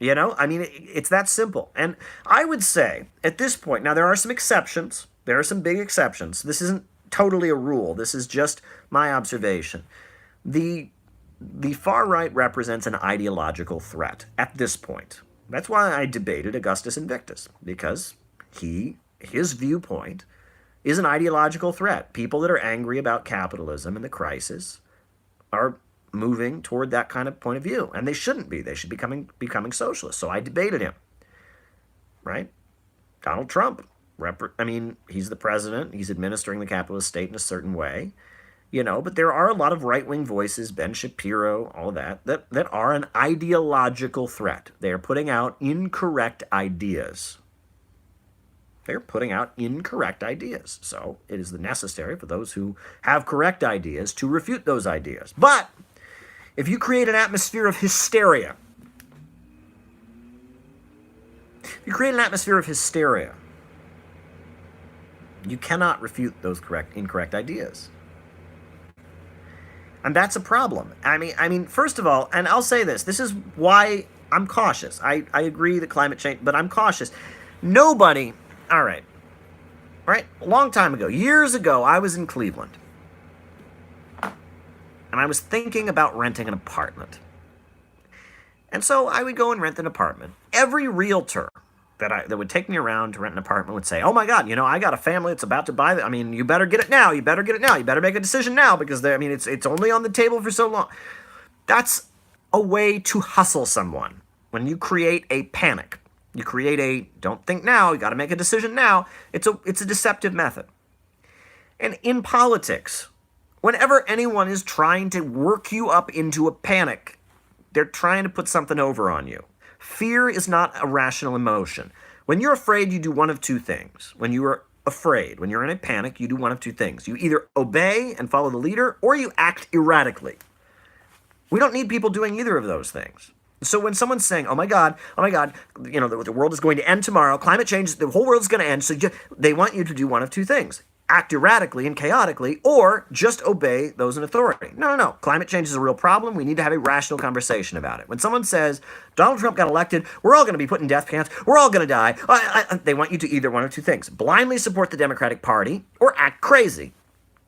It's that simple. And I would say at this point, now there are some exceptions. There are some big exceptions. This isn't totally a rule. This is just my observation. The far right represents an ideological threat at this point. That's why I debated Augustus Invictus, because his viewpoint is an ideological threat. People that are angry about capitalism and the crisis are moving toward that kind of point of view, and they shouldn't be. They should be becoming socialists. So I debated him. right? Donald Trump, he's the president. He's administering the capitalist state in a certain way, but there are a lot of right-wing voices, Ben Shapiro, all of that are an ideological threat. They are putting out incorrect ideas. They're putting out incorrect ideas. So it is necessary for those who have correct ideas to refute those ideas. But if you create an atmosphere of hysteria, you cannot refute those incorrect ideas. And that's a problem. I mean, first of all, and I'll say this is why I'm cautious. I agree that climate change, but I'm cautious. Nobody, all right, a long time ago, years ago, I was in Cleveland. And I was thinking about renting an apartment. And so I would go and rent an apartment. Every realtor that would take me around to rent an apartment would say, oh my God, I got a family that's about to buy it. You better get it now. You better make a decision now because it's only on the table for so long. That's a way to hustle someone. When you create a panic, you create a don't think now, you got to make a decision now. It's a deceptive method. And in politics, whenever anyone is trying to work you up into a panic, they're trying to put something over on you. Fear is not a rational emotion. When you're afraid, you do one of two things. When you are afraid, when you're in a panic, you do one of two things. You either obey and follow the leader, or you act erratically. We don't need people doing either of those things. So when someone's saying, oh my God, the world is going to end tomorrow, climate change, the whole world's going to end, so they want you to do one of two things. Act erratically and chaotically, or just obey those in authority. No. Climate change is a real problem. We need to have a rational conversation about it. When someone says, Donald Trump got elected, we're all going to be put in death camps, we're all going to die, they want you to either one of two things. Blindly support the Democratic Party or act crazy.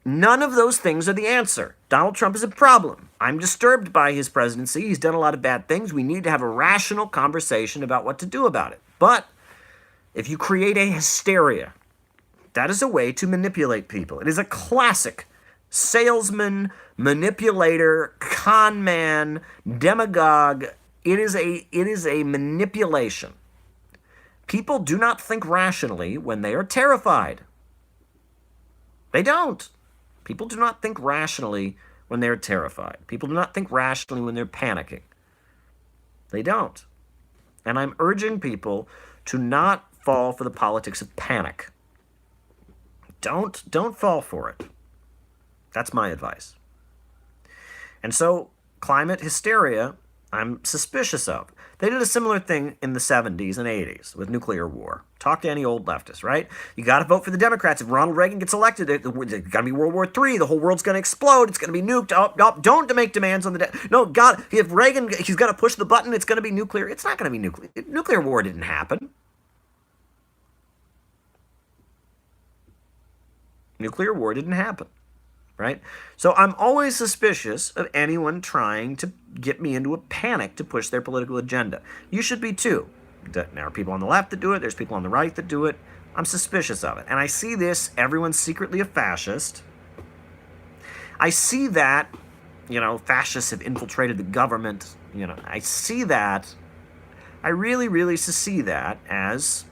None of those things are the answer. Donald Trump is a problem. I'm disturbed by his presidency. He's done a lot of bad things. We need to have a rational conversation about what to do about it. But if you create a hysteria, that is a way to manipulate people. It is a classic salesman, manipulator, con man, demagogue. It is a manipulation. People do not think rationally when they are terrified. They don't. People do not think rationally when they're terrified. People do not think rationally when they're panicking. They don't. And I'm urging people to not fall for the politics of panic. Don't fall for it. That's my advice. And so, climate hysteria, I'm suspicious of. They did a similar thing in the 70s and 80s with nuclear war. Talk to any old leftist, right? You got to vote for the Democrats. If Ronald Reagan gets elected, it's going to be World War III. The whole world's going to explode. It's going to be nuked. Don't make demands on the... No, God, if Reagan, he's got to push the button, it's going to be nuclear. It's not going to be nuclear. Nuclear war didn't happen. Nuclear war didn't happen, right? So I'm always suspicious of anyone trying to get me into a panic to push their political agenda. You should be too. There are people on the left that do it. There's people on the right that do it. I'm suspicious of it. And I see this, everyone's secretly a fascist. I see that, fascists have infiltrated the government. I see that. I really, really see that as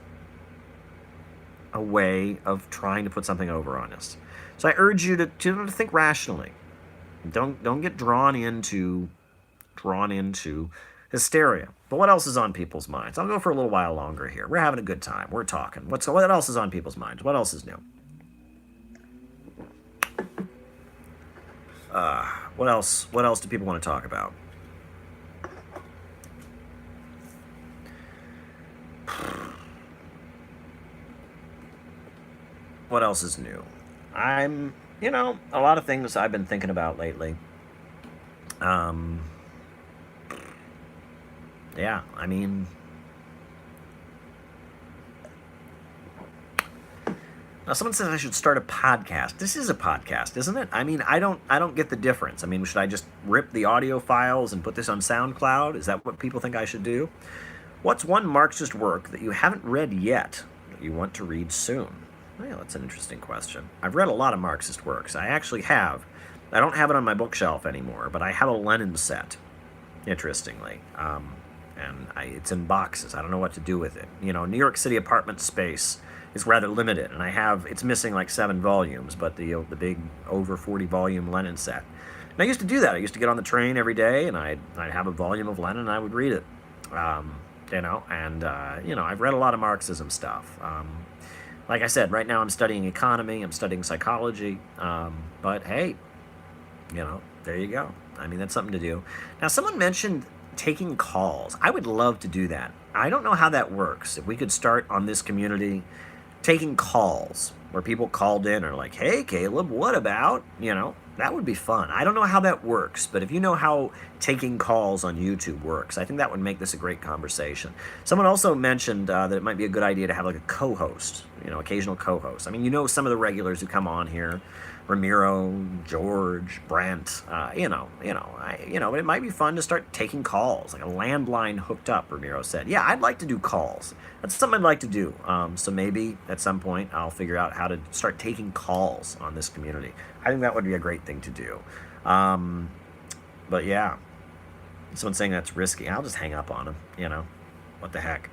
a way of trying to put something over on us. So I urge you to think rationally. Don't get drawn into hysteria. But what else is on people's minds? I'll go for a little while longer here. We're having a good time. We're talking. What else is on people's minds? What else is new? What else do people want to talk about? What else is new? A lot of things I've been thinking about lately. Now someone says I should start a podcast. This is a podcast, isn't it? I don't get the difference. Should I just rip the audio files and put this on SoundCloud? Is that what people think I should do? What's one Marxist work that you haven't read yet that you want to read soon? Well, that's an interesting question. I've read a lot of Marxist works. I actually have. I don't have it on my bookshelf anymore, but I have a Lenin set, interestingly. and it's in boxes. I don't know what to do with it. You know, New York City apartment space is rather limited, and it's missing like 7 volumes, but the big over 40 volume Lenin set. And I used to do that. I used to get on the train every day, and I'd have a volume of Lenin, and I would read it. You know, and you know, I've read a lot of Marxism stuff. Like I said, right now I'm studying economy, I'm studying psychology, but hey, you know, there you go. I mean, that's something to do. Now, someone mentioned taking calls. I would love to do that. I don't know how that works. If we could start on this community taking calls where people called in or like, hey, Caleb, what about, you know, that would be fun. I don't know how that works, but if you know how taking calls on YouTube works, I think that would make this a great conversation. Someone also mentioned that it might be a good idea to have like a co-host, you know, occasional co-host. I mean, you know, some of the regulars who come on here, Ramiro, George, Brent, you know, but it might be fun to start taking calls, like a landline hooked up, Ramiro said. Yeah, I'd like to do calls. That's something I'd like to do. So maybe at some point I'll figure out how to start taking calls on this community. I think that would be a great thing to do. But yeah, someone's saying that's risky. I'll just hang up on him, you know, what the heck.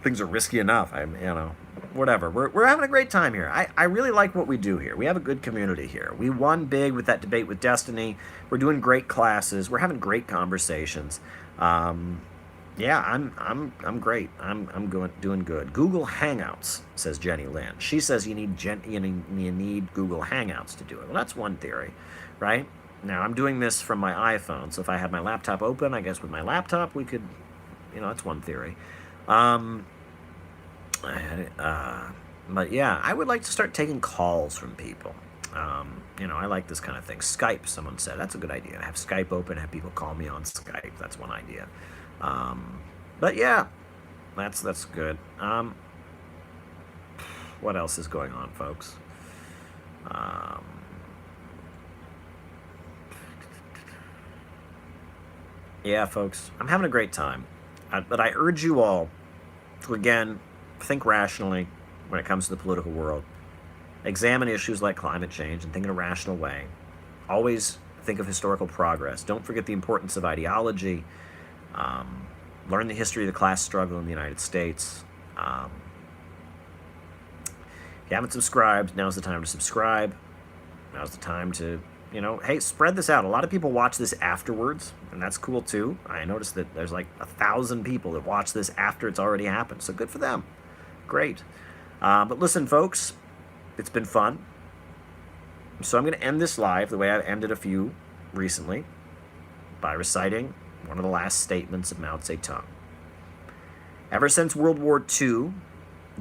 Things are risky enough. You know, whatever. We're having a great time here. I really like what we do here. We have a good community here. We won big with that debate with Destiny. We're doing great classes. We're having great conversations. Yeah, I'm great. I'm doing good. Google Hangouts, says Jenny Lynn. She says you need Google Hangouts to do it. Well, that's one theory, right? Now I'm doing this from my iPhone, so if I had my laptop open, I guess with my laptop we could, you know, that's one theory. But yeah, I would like to start taking calls from people. You know, I like this kind of thing. Skype, someone said, that's a good idea. Have Skype open, have people call me on Skype. That's one idea. But yeah, that's good. What else is going on, folks? Yeah, folks, I'm having a great time. But I urge you all to, again, think rationally when it comes to the political world. Examine issues like climate change and think in a rational way. Always think of historical progress. Don't forget the importance of ideology. Learn the history of the class struggle in the United States. If you haven't subscribed, now's the time to subscribe. Now's the time to, you know, hey, spread this out. A lot of people watch this afterwards, and that's cool too. I noticed that there's like 1,000 people that watch this after it's already happened, so good for them. Great. But listen, folks, it's been fun. So I'm going to end this live the way I've ended a few recently, by reciting one of the last statements of Mao Zedong. Ever since World War II,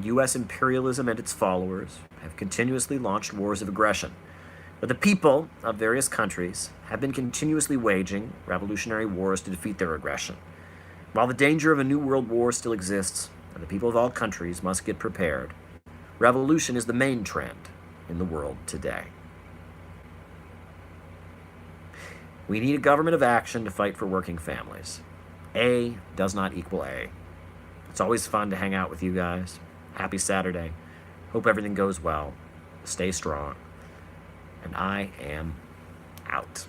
U.S. imperialism and its followers have continuously launched wars of aggression. But the people of various countries have been continuously waging revolutionary wars to defeat their aggression. While the danger of a new world war still exists, and the people of all countries must get prepared, revolution is the main trend in the world today. We need a government of action to fight for working families. A does not equal A. It's always fun to hang out with you guys. Happy Saturday. Hope everything goes well. Stay strong. And I am out.